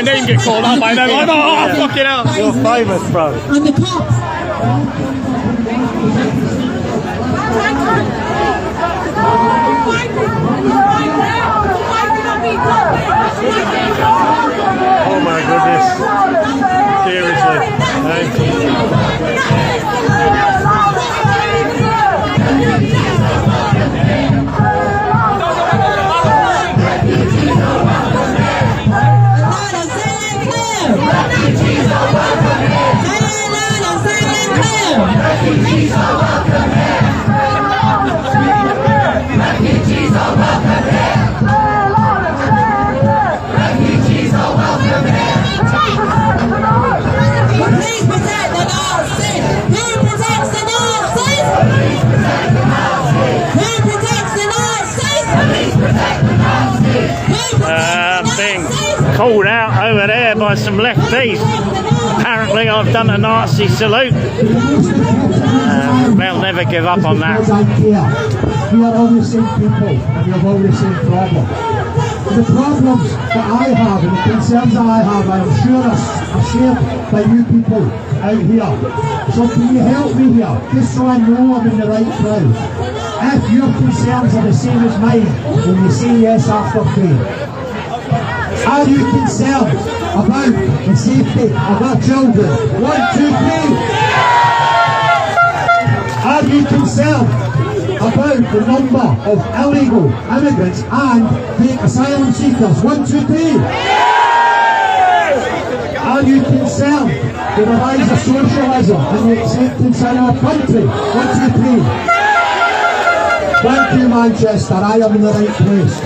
My name get called out by them. I'm like, oh, fucking hell. You're famous, bro. And the cops. Oh my goodness. Seriously. Refugees are welcome here. Refugees are welcome here. Refugees are welcome here. Please protect the Nazis. Who protects the Nazis? Please protect the Nazis. Who protects the Nazis? Please protect the Nazis. Being called out over there by some lefties. Apparently I've done a Nazi salute. They'll never give up on that. We are all the same people and we have all the same problem. The problems that I have and the concerns that I have, I am sure are shared by you people out here. So can you help me here, just so I know I'm in the right crowd? If your concerns are the same as mine, will you say yes after me? Are you concerned about the safety of our children? 1, 2, 3. Are you concerned about the number of illegal immigrants and fake asylum seekers? 1, 2, 3. Are you concerned with the rise of socialism and the acceptance in our country? 1, 2, 3. Thank you, Manchester. I am in the right place.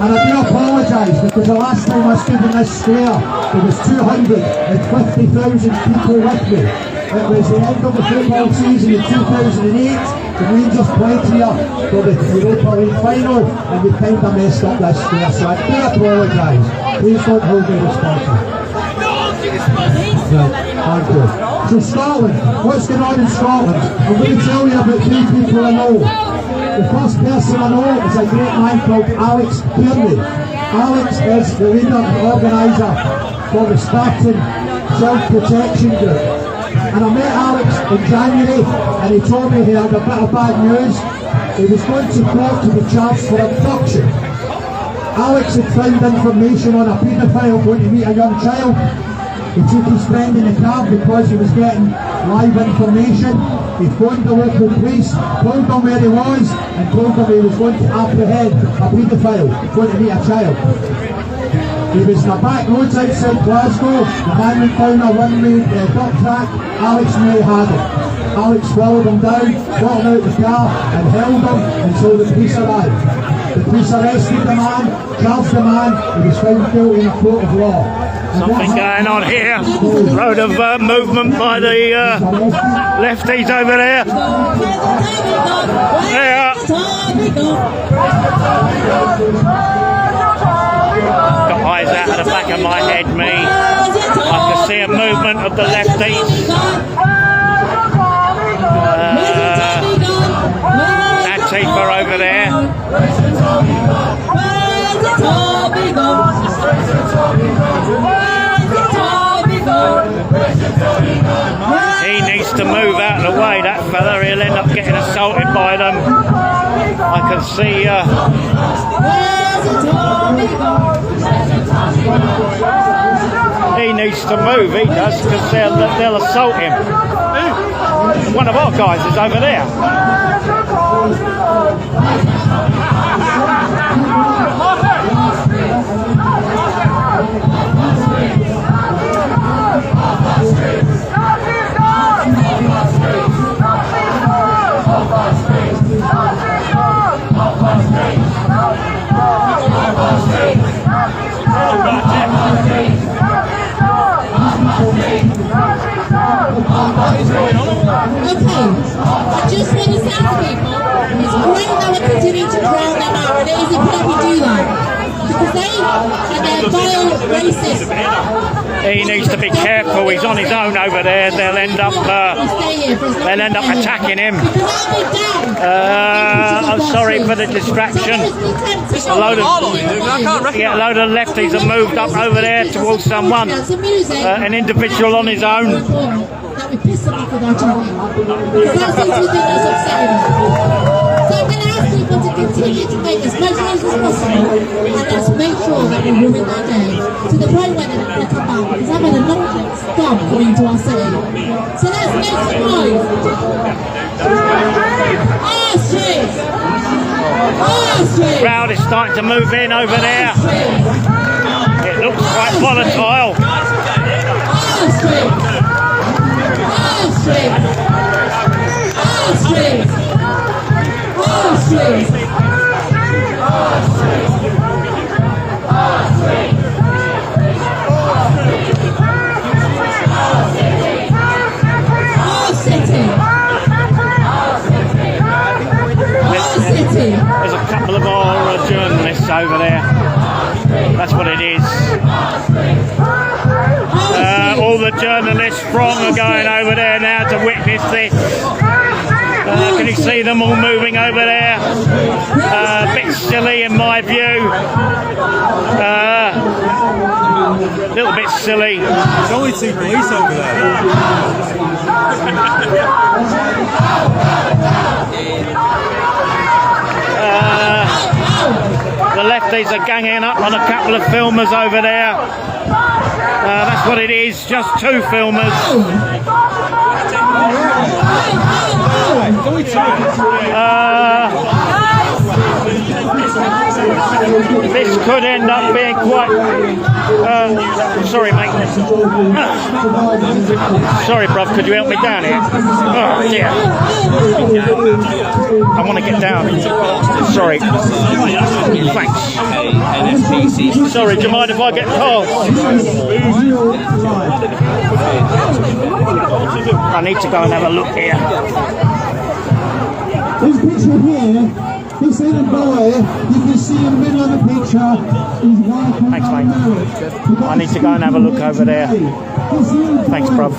And I do apologise because the last time I stood in this square there was 250,000 people with me. It was the end of the football season in 2008. The Rangers played here for the Europa League final and we kind of messed up this square, so I do apologise. Please don't hold me responsible. Right, thank you. So Scotland, what's going on in Scotland? I'm going to tell you about 3 people I know. The first person I know is a great man called Alex Kearney. Alex is the leader and organiser for the Spartan Self-Protection Group. And I met Alex in January and he told me he had a bit of bad news. He was going to court to be charged for abduction. Alex had found information on a paedophile going to meet a young child. He took his friend in the car because he was getting live information. He phoned the local police, told them where he was and told them he was going to apprehend a paedophile going to meet a child. He was in the back roads outside Glasgow. The man went down a one-way dirt track. Alex knew he had it. Alex followed him down, got him out the car and held him until the police arrived. The police arrested the man, charged the man, and he was found guilty in a court of law. Something going on here. Load of movement by the lefties over there. Yeah. Got eyes out of the back of my head, me. I can see a movement of the lefties. Antifa over there. He needs to move out of the way, that fella. He'll end up getting assaulted by them. I can see he needs to move, he does, because they'll assault him. One of our guys is over there. Okay, I just want to say to people, it's great that we're continuing to drown them out, and it is important we do that, because they and their vile, racist he needs to be careful. He's on his own over there. They'll end up attacking him. I'm sorry for the distraction. A load of lefties have moved up over there towards someone. An individual on his own. That we piss them off with our children. Because that seems to be the most upsetting. So I'm going to ask people to continue to make as much noise as possible, and let's make sure that we ruin their day to the point where they're not going to come back, because I've had enough scum coming into our city. So let's make some noise. Crowd is starting to move in over there. It looks quite volatile. There's a couple of our journalists over there. That's what it is. All the journalists from are going over there now to witness this. Can you see them all moving over there? A bit silly in my view. A little bit silly. There's only 2 police over there. The lefties are ganging up on a couple of filmers over there. That's what it is, just 2 filmers. This could end up being quite... sorry, mate. Sorry, bruv, could you help me down here? Oh, dear. I want to get down. Sorry. Thanks. Sorry, do you mind if I get past? I need to go and have a look here. This picture here, this little boy, you can see in the middle of the picture, is one. Thanks, mate. I need to go and have a look over there. Thanks, bruv.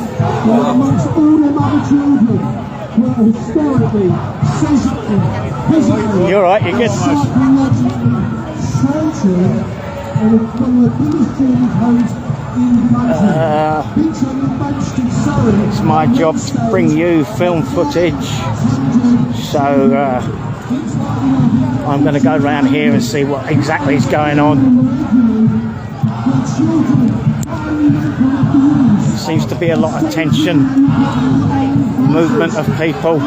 Amongst all them other children were historically, physically, you're alright, you're good. psychologically sheltered and one of the biggest children's homes in the country. It's my job to bring you film footage, so I'm going to go around here and see what exactly is going on. Seems to be a lot of tension, movement of people.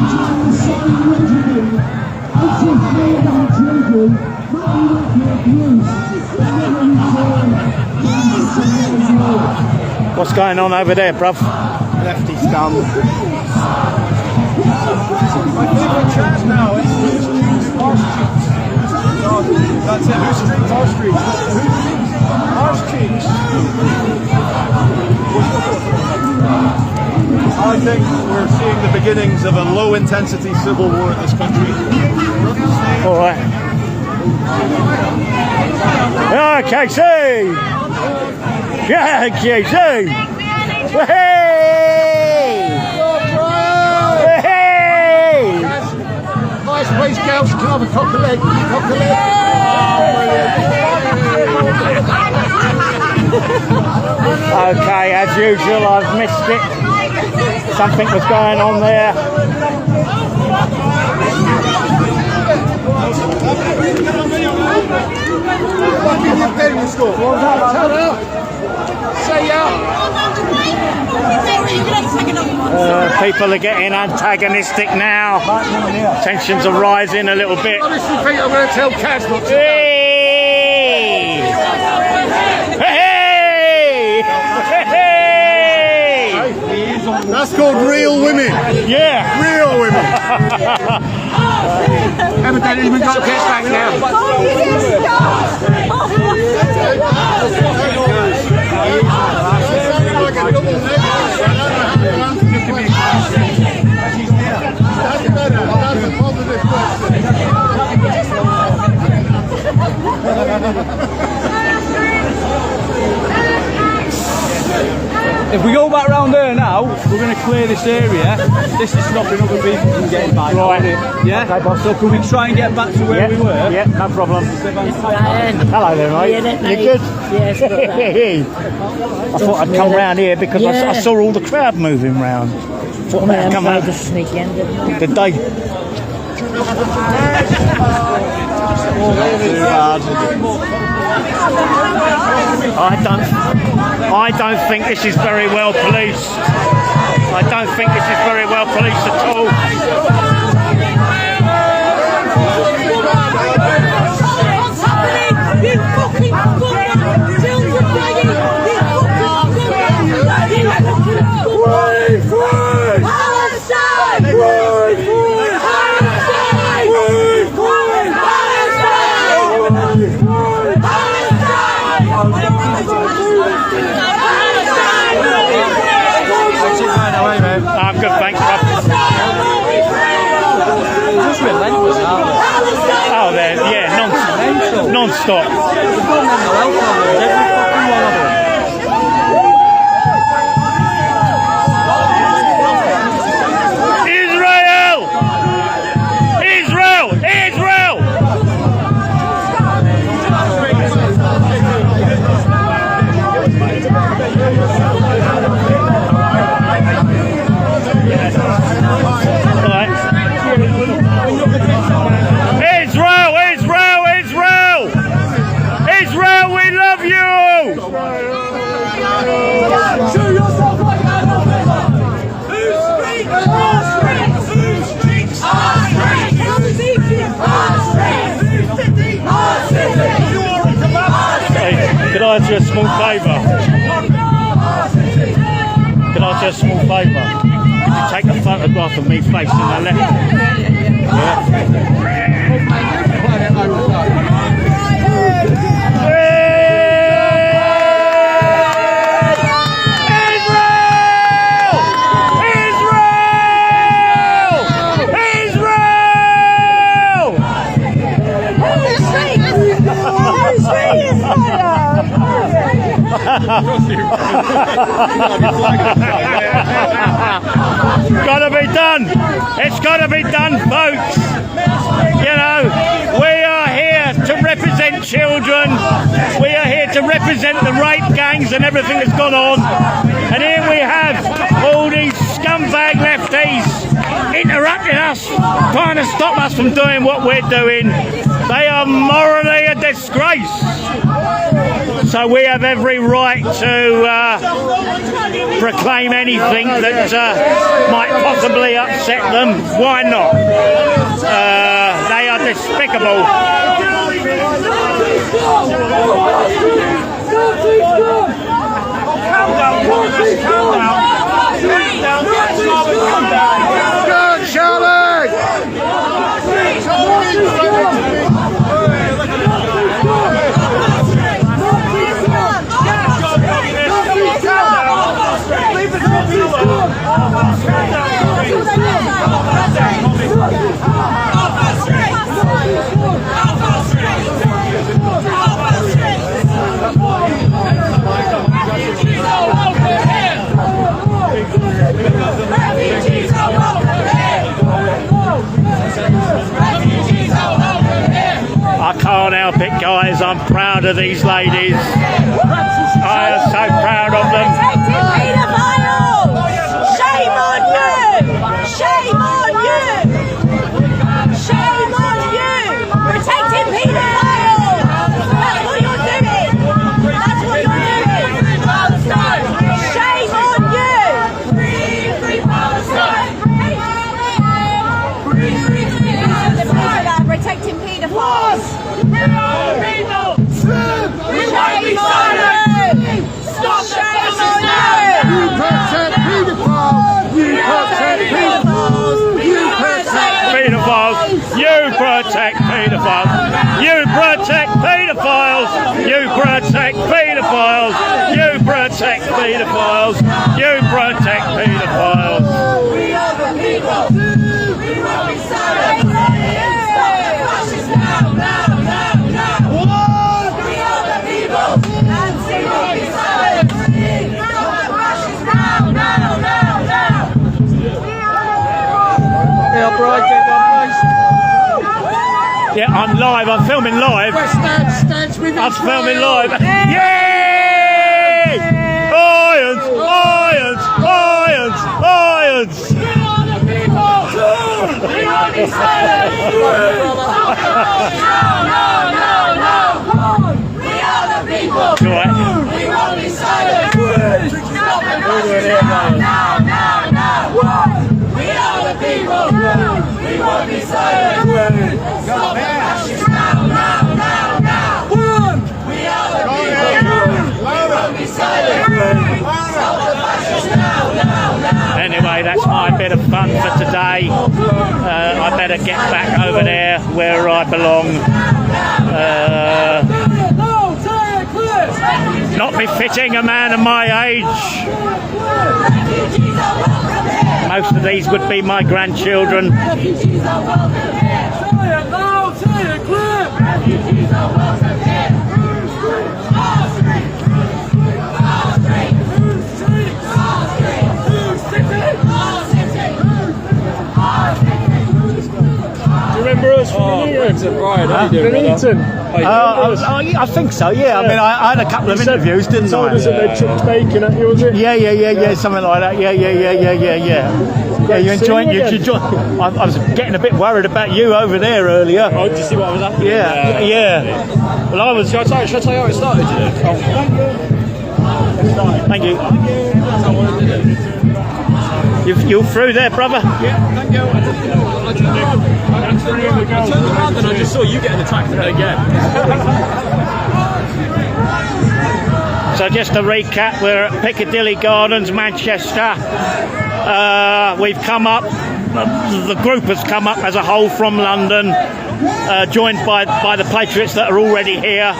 What's going on over there, bruv? Lefty scum. My favourite chat now is who's streets our streets. That's it, who's streets our streets. Our streets. I think we're seeing the beginnings of a low intensity civil war in this country. Alright. Yeah, KC! Yeah, KC! Hey! Hey! Nice place, girls. Can I have a cock the leg? Cock the leg. Okay, as usual, I've missed it. Something was going on there. People are getting antagonistic now. Tensions are rising a little bit. Honestly, think I'm going to tell Kaz not to. Hey! Hey! Hey! That's called real women. Yeah. Real women. Haven't even got Kaz back now. if we go back round there now, we're going to clear this area. This is stopping other people from getting back. Right. Yeah? Okay, boss. So can we try and get back to where we were? Yeah, no problem. Hello there, mate. You good? Yes, I thought I'd come round here because I saw all the crowd moving round. Thought I'd come out. sneak in, Did they? I don't think this is very well policed. I don't think this is very well policed at all. What's happening? You fucking children dying! Palestine! I'm good, thanks, Rob. Just relentless, aren't they? Oh, yeah, non-stop. Israel! Israel! Israel! Israel, Israel, Israel! Israel, we love you! Show yourself like that! Whose streets? Our streets! Whose streets? Our streets! Our streets! Our city! Hey, could I ask you a small favour? Could I ask you a small favour? Could you take a photograph of me facing the left? Gotta be done. It's gotta be done, folks. You know, we are here to represent children. We are here to represent the rape gangs and everything that's gone on. And here we have all these scumbag lefties interrupting us, trying to stop us from doing what we're doing. They are morally a disgrace. So we have every right to proclaim anything that might possibly upset them. Why not? They are despicable. Good, Charlie! I can't help it, guys. I'm proud of these ladies. I am so proud of them. Shame on you! Shame on you! Shame on you! Protecting paedophiles! That's what you're doing! That's what you're doing! Shame on you! Free Palestine! Protecting paedophiles! Shame on you! Stop shame on you! You protect paedophiles! You protect paedophiles! You protect Paedophiles! You protect paedophiles! You protect paedophiles! You protect paedophiles! You protect paedophiles! You protect paedophiles! We are the people! We will be silent! Stop the fascists now! We are the people! And we will be silent! Stop the fascists now! Yeah, Brian, get one, please. Yeah, I'm live. I'm filming live. I'm filming live. Yay! Irons! Irons! Irons! Irons! We are the people! We are the silent! No! We are the people! Right. We won't be silent! Stop the fascists now! We are the people! We won't be silent! Stop the fascists now! We are the people! We won't be silent! Stop the fascists now! Anyway, that's my bit of fun for today. I better get back over there where I belong. Not befitting a man of my age. Most of these would be my grandchildren. Refugees are welcome here. Say it loud, say it clear. Refugees are welcome here. Our street. Our street. Our street. Our city. Our city. Our city. Do you remember us from Nuneaton? Brian, how you doing, Nuneaton? I think so, yeah. I mean, I had a couple of interviews, didn't I? Told us that they chucked bacon at you, was it? Yeah, something like that. Yeah. Yeah, you enjoying? I was getting a bit worried about you over there earlier. Oh, did you see what I was after? Yeah. Well, I was. Should I tell you how it started? Thank you. You through there, brother? Yeah, thank you. I turned around and I just saw you getting attacked again. So just to recap, we're at Piccadilly Gardens, Manchester. We've come up, the group has come up as a whole from London, joined by the Patriots that are already here.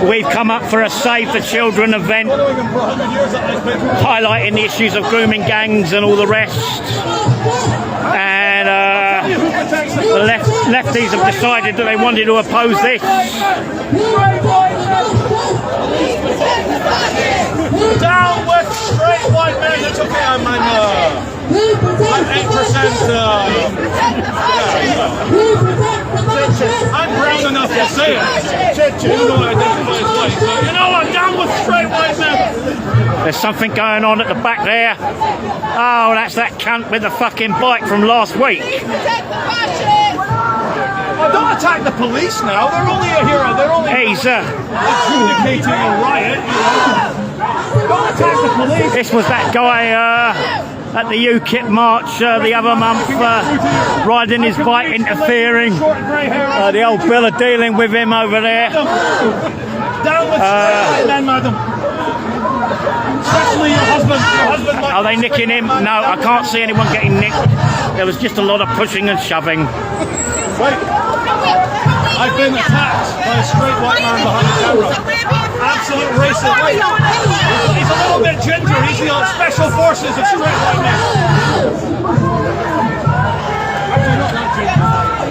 We've come up for a Save the Children event, highlighting the issues of grooming gangs and all the rest. And the lefties have decided that they wanted to oppose this. Down with straight white men that took it. I'm 8%. I'm proud enough to say it. Even though I identify as white. So, you know what? Down with straight white men. There's something going on at the back there. Oh, that's that cunt with the fucking bike from last week. Oh, don't attack the police now. They're only a hero. They're only adjudicating a riot. You know. Don't attack the police. This was that guy at the UKIP march the other month, riding his bike, interfering. The old bill of dealing with him over there. Down with straight men, madam. Especially your husband. Are they nicking him? No, I can't see anyone getting nicked. There was just a lot of pushing and shoving. Wait. I've been attacked by a straight white man behind the camera. Absolute racist. Wait. He's a little bit ginger. He's the special forces of straight white men. Actually, not that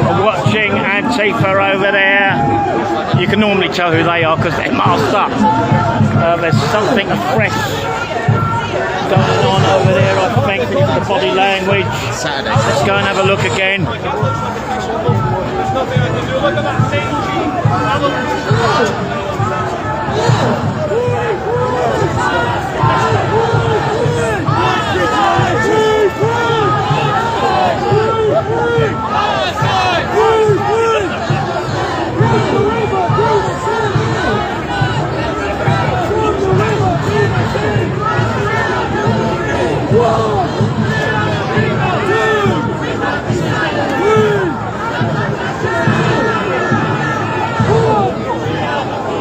I'm watching Antifa over there. You can normally tell who they are because they're masked up. There's something fresh going on over there, I think, with the body language. Let's go and have a look again. There's nothing I can do. Look at that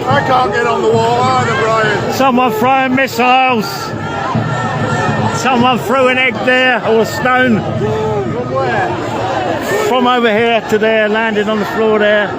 I can't get on the wall either, Brian. Someone throwing missiles. Someone threw an egg there, or a stone. From where? From over here to there, landed on the floor there.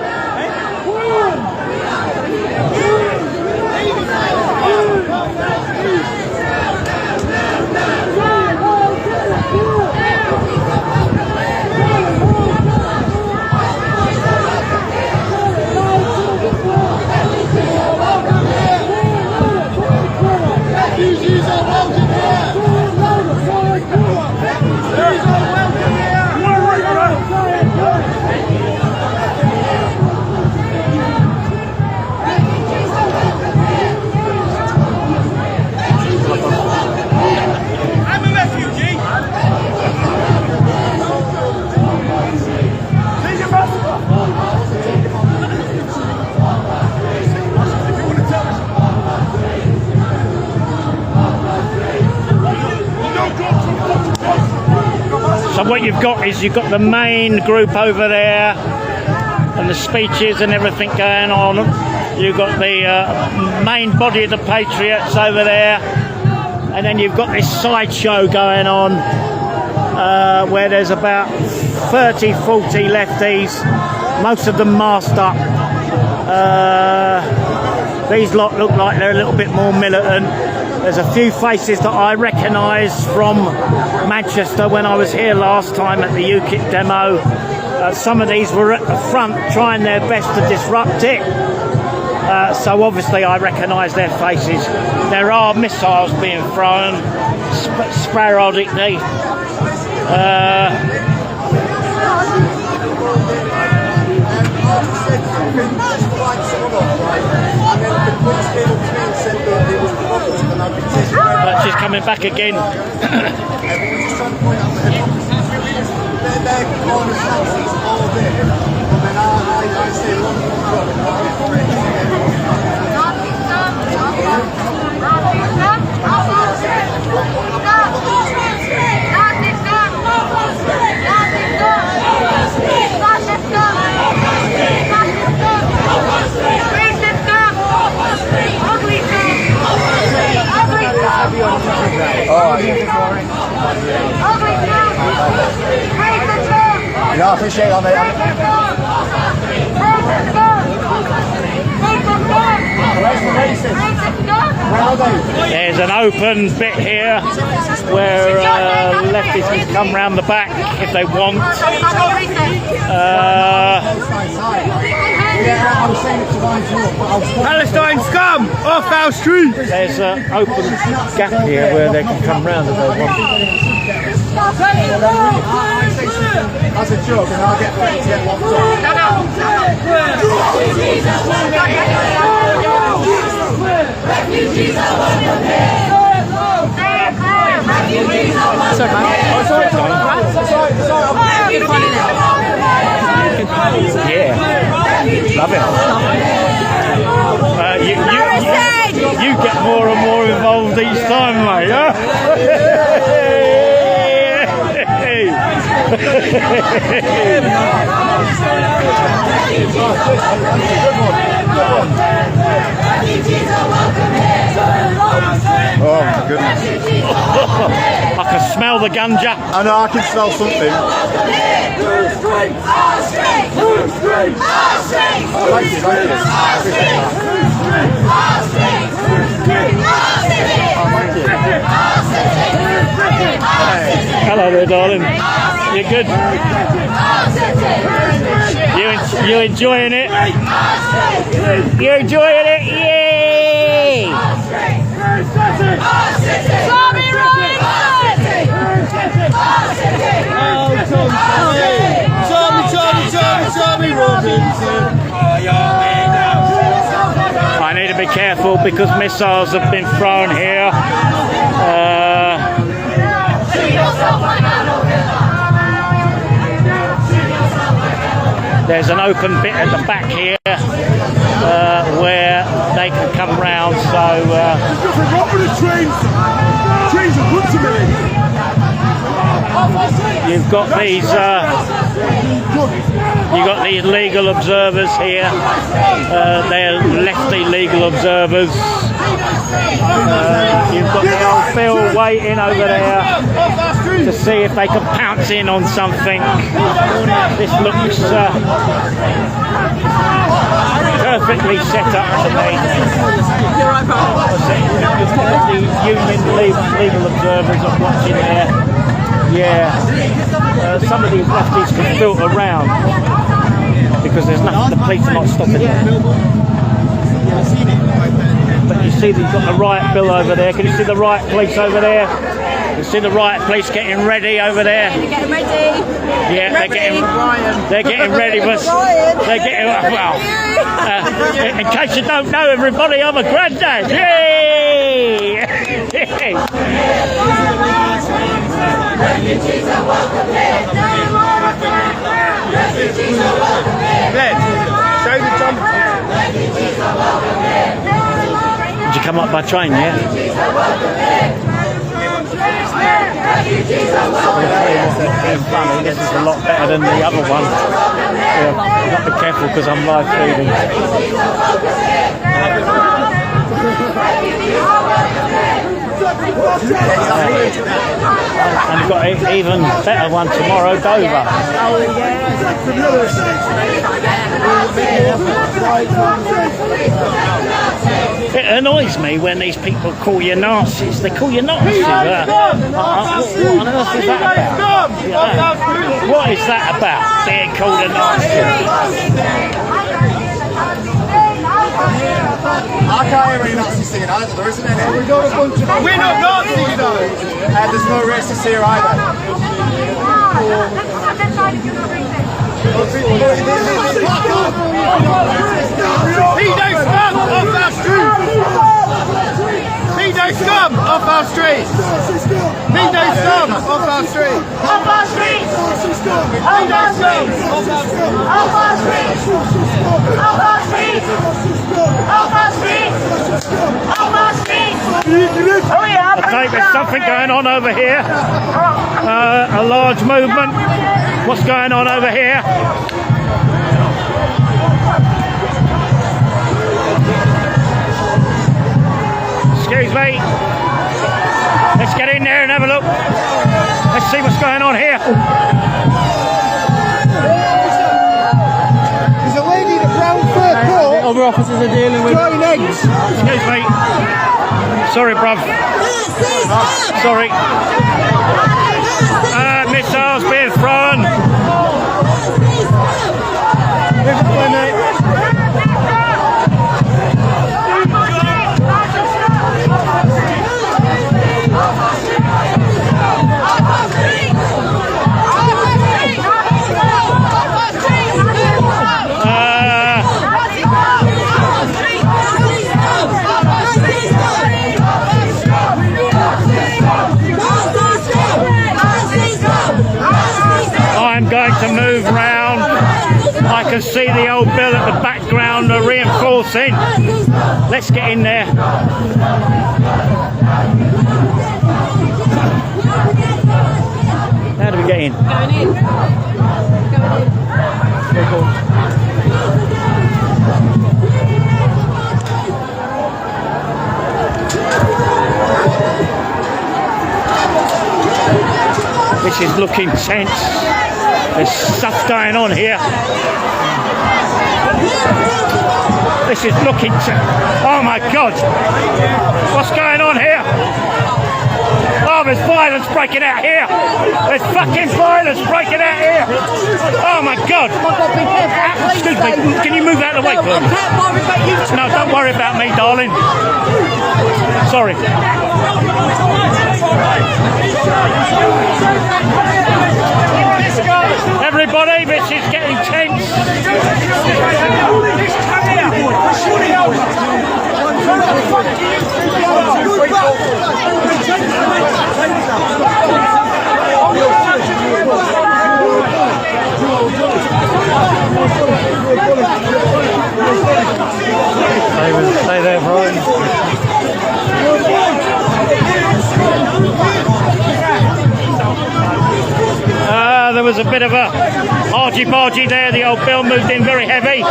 So what you've got is you've got the main group over there and the speeches and everything going on. You've got the main body of the Patriots over there, and then you've got this sideshow going on where there's about 30, 40 lefties, most of them masked up. These lot look like they're a little bit more militant. There's a few faces that I recognise from Manchester when I was here last time at the UKIP demo. Some of these were at the front trying their best to disrupt it. So obviously I recognise their faces. There are missiles being thrown sporadically. But she's coming back again. Yeah, I appreciate that, mate. There's an open bit here where lefties can come round the back if they want. Palestine scum! Off our street! There's an open gap here where they can come round if they want. That's a joke, and I'll get ready to get locked up. Refugees are welcome here. Yeah, love it. You get more and more involved each time, mate. Huh? Oh my goodness. I can smell the ganja. I know, I can smell something. Hello there, darling. You good? You enjoying it? You enjoying it? Yay! Tommy Robinson! I need to be careful because missiles have been thrown here. There's an open bit at the back here where they can come round. So There's nothing wrong with the trains. Trains are good to me. you've got these legal observers here. They're lefty legal observers. You've got the old Phil waiting over there to see if they can pounce in on something. This looks perfectly set up to me. The union legal observers are watching there. Yeah, some of these lefties can filter around because there's nothing, the police are not stopping them. But you see they've got the riot bill over there. Can you see the riot police over there? You see the riot police getting ready over there. They're getting ready. Yeah, they're getting ready. But they're getting well. In case you don't know, everybody, I'm a granddad. Yay! Refugees are welcome here. Refugees are welcome here. Glenn, show the jump. Refugees are welcome here. Did you come up by train, yeah? Refugees are welcome here. Refugees are welcome here. being funny. This is a lot better than the other one. Yeah, I've got to be careful because I'm live feeding. And we've got an even better one tomorrow, Dover. It annoys me when these people call you Nazis. They call you Nazis. What on earth is that about? Yeah. What is that about, being called a Nazi? I can't hear any Nazis singing either, there isn't any. We're not Nazis though! There's no racists here either. Pedo scum off our street! Pedo scum off our street! Pedo scum off our street! Off our street! Pedo scum off our street! Off our street! Off our street! Off our street! Off our street! Oh yeah! I think there's something going on over here. A large movement. What's going on over here? Excuse me. Let's get in there and have a look. Let's see what's going on here. There's a lady in a brown fur coat. Other officers are dealing with Throwing eggs. Excuse me. Sorry, bruv. Sorry. Missiles being thrown. I'm going to move round. I can see the old bill at the background reinforcing. Let's get in there. How do we get in? Going in. This is looking tense. There's stuff going on here. This is looking tense. Oh my God! What's going on here? Oh, there's violence breaking out here. There's fucking violence breaking out here. Oh my God! Excuse me. Can you move out of the way, please? No, don't worry about me, darling. Sorry. Everybody, this is getting tense. Stay there, Brian. There was a bit of a argy-bargy there. The old bill moved in very heavy.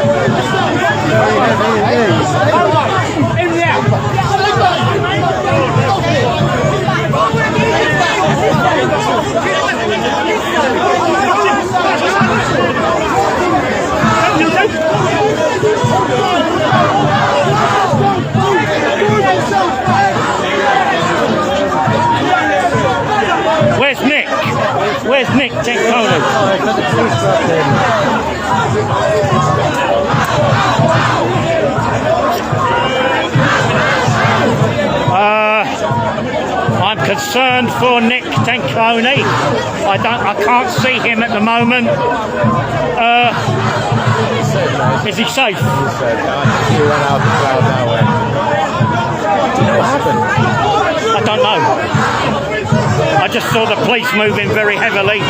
Where's Nick? Where's Nick Tenconi? I'm concerned for Nick Tenconi. I can't see him at the moment. Is he safe? He ran out of the crowd now. Do you know what happened? I don't know. I just saw the police moving very heavily.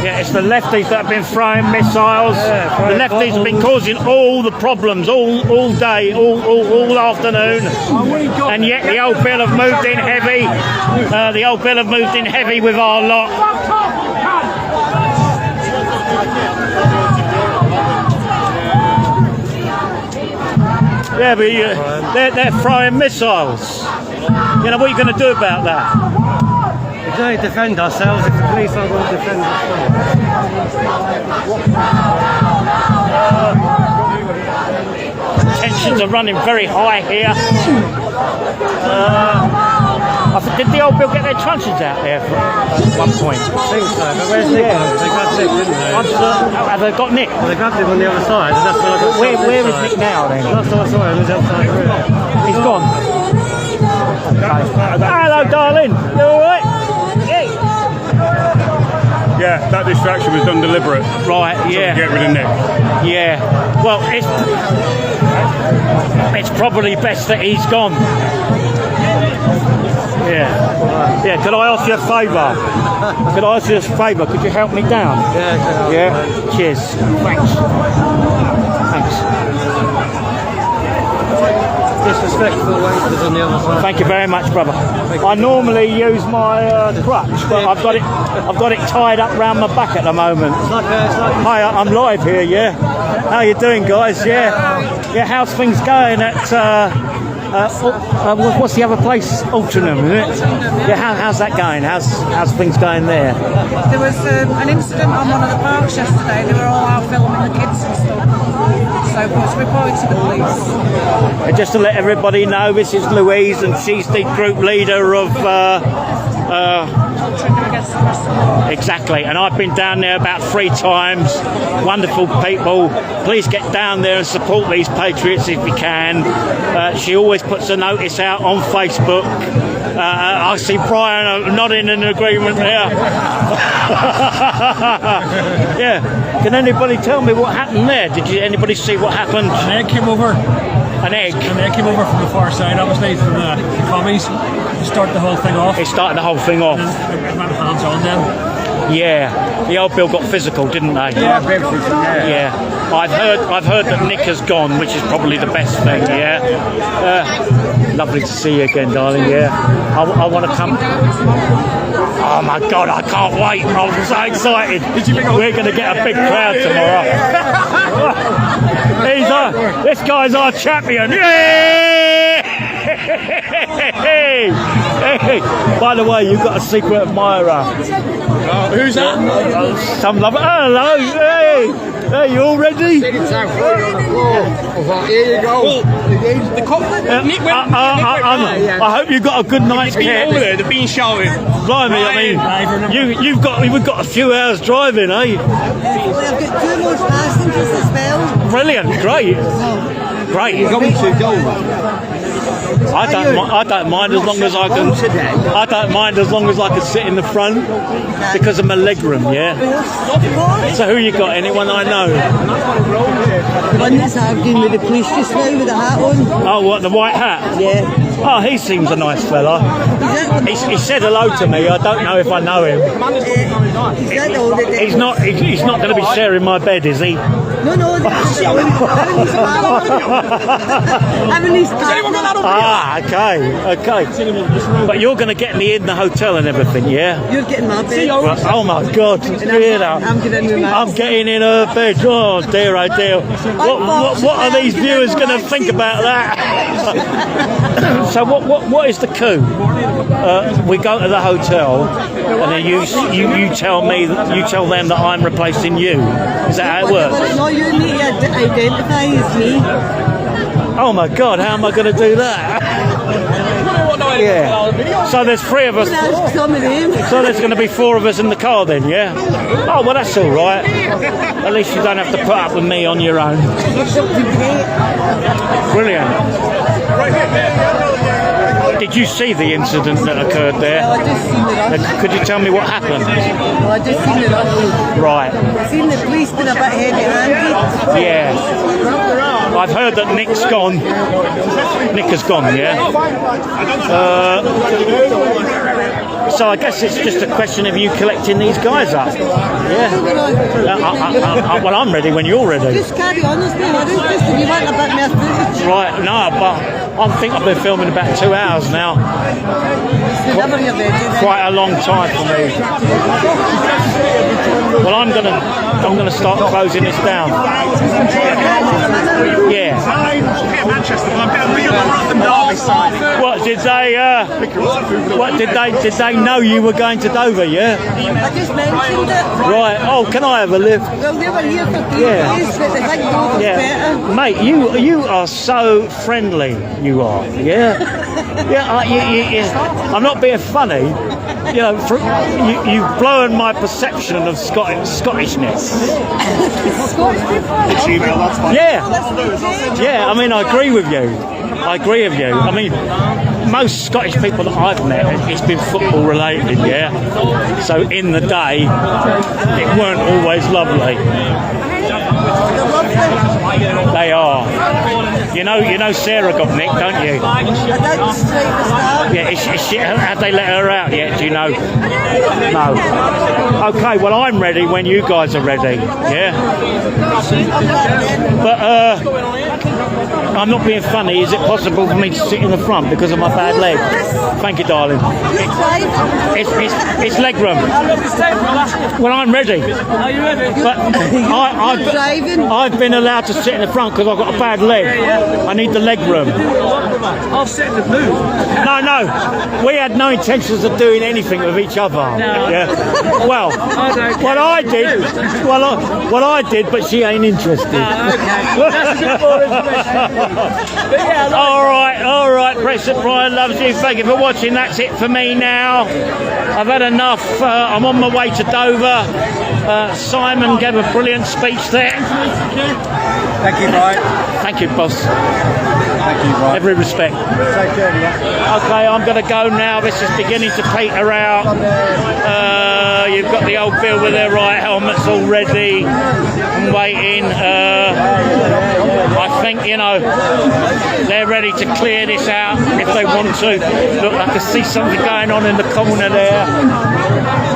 Yeah, it's the lefties that have been throwing missiles. The lefties have been causing all the problems all day, all afternoon. And yet the old bill have moved in heavy. The old bill have moved in heavy with our lot. Yeah, but they're throwing missiles. You know, what are you going to do about that? We can only defend ourselves if the police aren't going to defend us. Tensions are running very high here. Did the old Bill get their truncheons out there at one point? I think so, but where's Nick? They grabbed Nick, didn't they? Have they got Nick? Well, they grabbed him on the other side, and that's when I got Where is Nick now then? Last time I saw him was outside the room. He's gone. Hello, darling. You alright? Yeah, that distraction was done deliberate. Right, yeah. To get rid of Nick. Yeah. Well, it's probably best that he's gone. Yeah. Yeah, could I ask you a favour? Could you help me down? Yeah. Cheers. Thanks. Disrespectful wankers on the other side. Thank you very much, brother. I normally use my crutch, but I've got it tied up round my back at the moment. Hi, I'm live here. Yeah. How you doing, guys? Yeah. How's things going at? What's the other place? Altrincham, isn't it? Yeah, how's that going? How's things going there? There was an incident on one of the parks yesterday. They were all out filming the kids and stuff. So it was reported to the police. And just to let everybody know, this is Louise, and she's the group leader of. Exactly, and I've been down there about 3 times. Wonderful people. Please get down there and support these patriots if you can. She always puts a notice out on Facebook. I see Brian nodding in agreement there. Yeah. Can anybody tell me what happened there? Did anybody see what happened? An egg came over. An egg? An egg came over from the far side, obviously, from the commies. To start the whole thing off. It started the whole thing off. And it went hands on then. Yeah. The old Bill got physical, didn't they? Yeah. I've heard that Nick has gone, which is probably the best thing. Yeah. Lovely to see you again, darling. Yeah. I want to come. Oh my God! I can't wait. I'm so excited. We're going to get a big crowd tomorrow. This guy's our champion. Yay! Hey! By the way, you've got a secret admirer. Who's that? Some lover. Hello. Hey, you all ready? Here you go. I hope you got a good night's care. Over there, they've been shouting. Blimey, I mean, we've got a few hours driving, eh? We've got 2 more passengers as well. Brilliant, great. You're going to go. I don't mind as long as I can. I don't mind as long as I can sit in the front because of my leg room. Yeah. So who you got? Anyone I know? The one that's arguing with the police just now with the hat on. Oh, what, the white hat? Yeah. Oh, he seems a nice fella. He said hello to me. I don't know if I know him. He's not going to be sharing my bed, is he? No. Okay. But you're going to get me in the hotel and everything, yeah? You're getting my bed. Oh my God! I'm getting in her bed. Oh dear, oh dear. What are these viewers going to think about that? So what is the coup? We go to the hotel, and then you tell them that I'm replacing you. Is that how it works? No, you need to identify as me. Oh my God, how am I going to do that? Yeah. So there's 3 of us. So there's going to be 4 of us in the car then, yeah? Oh, well, that's all right. At least you don't have to put up with me on your own. Brilliant. Did you see the incident that occurred there? I just seen it off. Could you tell me what happened? Well, I just seen it off. Right. I seen the police been a bit heavy-handed. Yeah. I've heard that Nick's gone. Nick has gone, yeah? So I guess it's just a question of you collecting these guys up. Yeah. Well, I'm ready when you're ready. Just carry on, there's no worries. Just if you want a bit more footage. Right, no, but I think I've been filming about 2 hours now. Whenever you're ready, then. Quite a long time for me. Well, I'm gonna start closing this down. Yeah. Manchester, I'm going to be on the Rotherham Derby side. What did they? What did they know you were going to Dover? Yeah. I just mentioned it. Right. Oh, can I have a lift? Well, they were here for 3 days, but they think Dover's better. Mate, you are so friendly. You are. Yeah. Yeah. I'm not being funny. You know, you've blown my perception of Scottishness. Scottish people? Yeah, I mean, I agree with you. I mean, most Scottish people that I've met, it's been football related, yeah? So in the day, it weren't always lovely. They are. You know Sarah got nicked, don't you? Yeah, have they let her out yet? Do you know? No. Okay, well I'm ready when you guys are ready. Yeah. But I'm not being funny. Is it possible for me to sit in the front because of my bad leg? Thank you, darling. It's leg room. Well, I'm ready. Are you ready? But I've been allowed to sit in the front because I've got a bad leg. I need the leg room. I'll sit in the blue. No. We had no intentions of doing anything with each other. No. Yeah. Well, what I did. What I did, but she ain't interested. All right. Brexit Brian loves you. Thank you for watching. That's it for me now. I've had enough. I'm on my way to Dover. Simon gave a brilliant speech there. Thank you, Brian. Thank you, boss. Thank you, Brian. Every respect. Take care, yeah. Okay, I'm going to go now. This is beginning to peter out. You've got the old Bill with their right helmets all ready and waiting. I think, they're ready to clear this out if they want to. Look, I can see something going on in the corner there.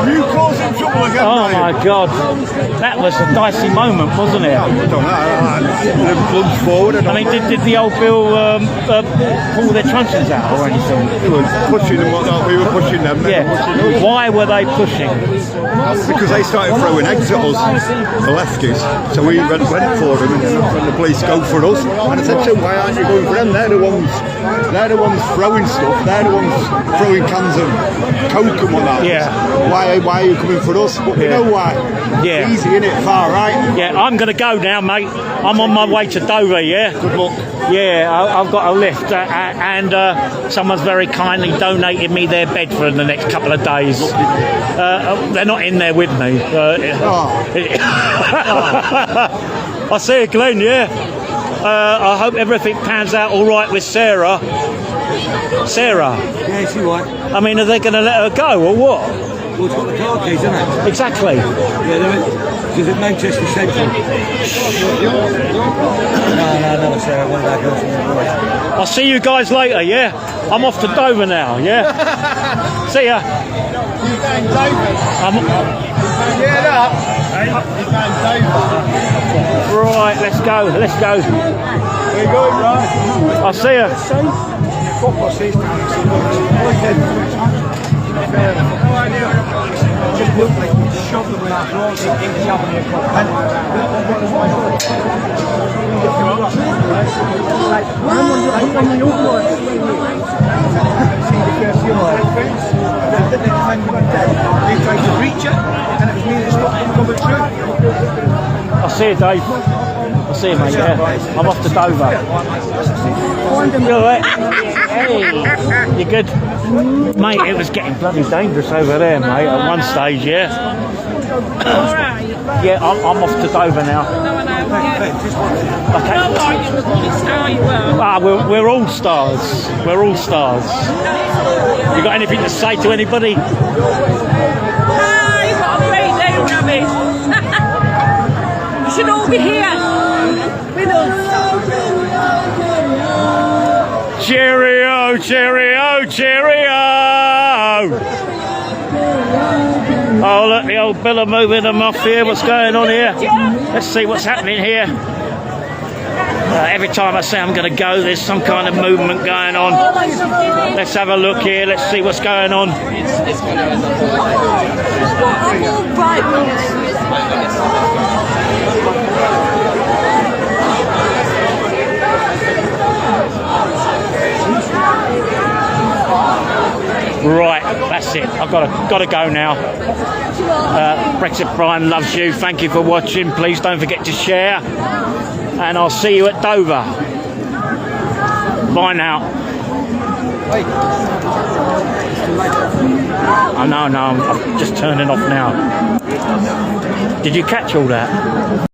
You causing trouble again, Oh my God, that was a dicey moment, wasn't it? I don't know. Plunged forward. I mean, did the old Bill pull their truncheons out or anything? They were pushing them, we were pushing them. Yeah. Why were they pushing? Because they started throwing eggs at us, the lefties. So we went for them, and the police go for us. And I said to them, why aren't you going for them? They're the ones throwing stuff. They're the ones throwing cans of Coke and whatnot. Yeah. Why are you coming for us? But you know why? Yeah. Easy, innit? Far right. Yeah, I'm going to go now, mate. I'm on my way to Dover, yeah? Good luck. Yeah, I've got a lift and someone's very kindly donated me their bed for the next couple of days. They're not in there with me. I'll see you, Glenn, yeah? I hope everything pans out all right with Sarah. Sarah? Yeah, she won't. I mean, are they going to let her go or what? Well, it's got the car keys, isn't it? Exactly. Yeah, she's at Manchester Central. No, Sarah, one back else. I'll see you guys later, yeah? I'm off to Dover now, yeah? See ya. You're going Dover? Get up. Right, let's go. Where you going, right? I'll see ya. Just look like you shot them with that broad they tried to breach it, and it was me that stopped them coming through. I'll see you, Dave. I'll see you, mate. Yeah. I'm off to Dover. You alright? Hey, you good? Mate, it was getting bloody dangerous over there, mate, at one stage, yeah? Yeah, I'm off to Dover now. We're all stars. We're all stars. You got anything to say to anybody? You've got a great day, Rabbit. You should all be here with us. Cheerio, cheerio, cheerio! Oh, look, the old Bill are moving them off here. What's going on here? Let's see what's happening here. Every time I say I'm going to go, there's some kind of movement going on. Let's have a look here. Let's see what's going on. Right, that's it. I've got to go now. Brexit Brian loves you. Thank you for watching. Please don't forget to share. And I'll see you at Dover. Bye now. Oh, no, I'm just turning off now. Did you catch all that?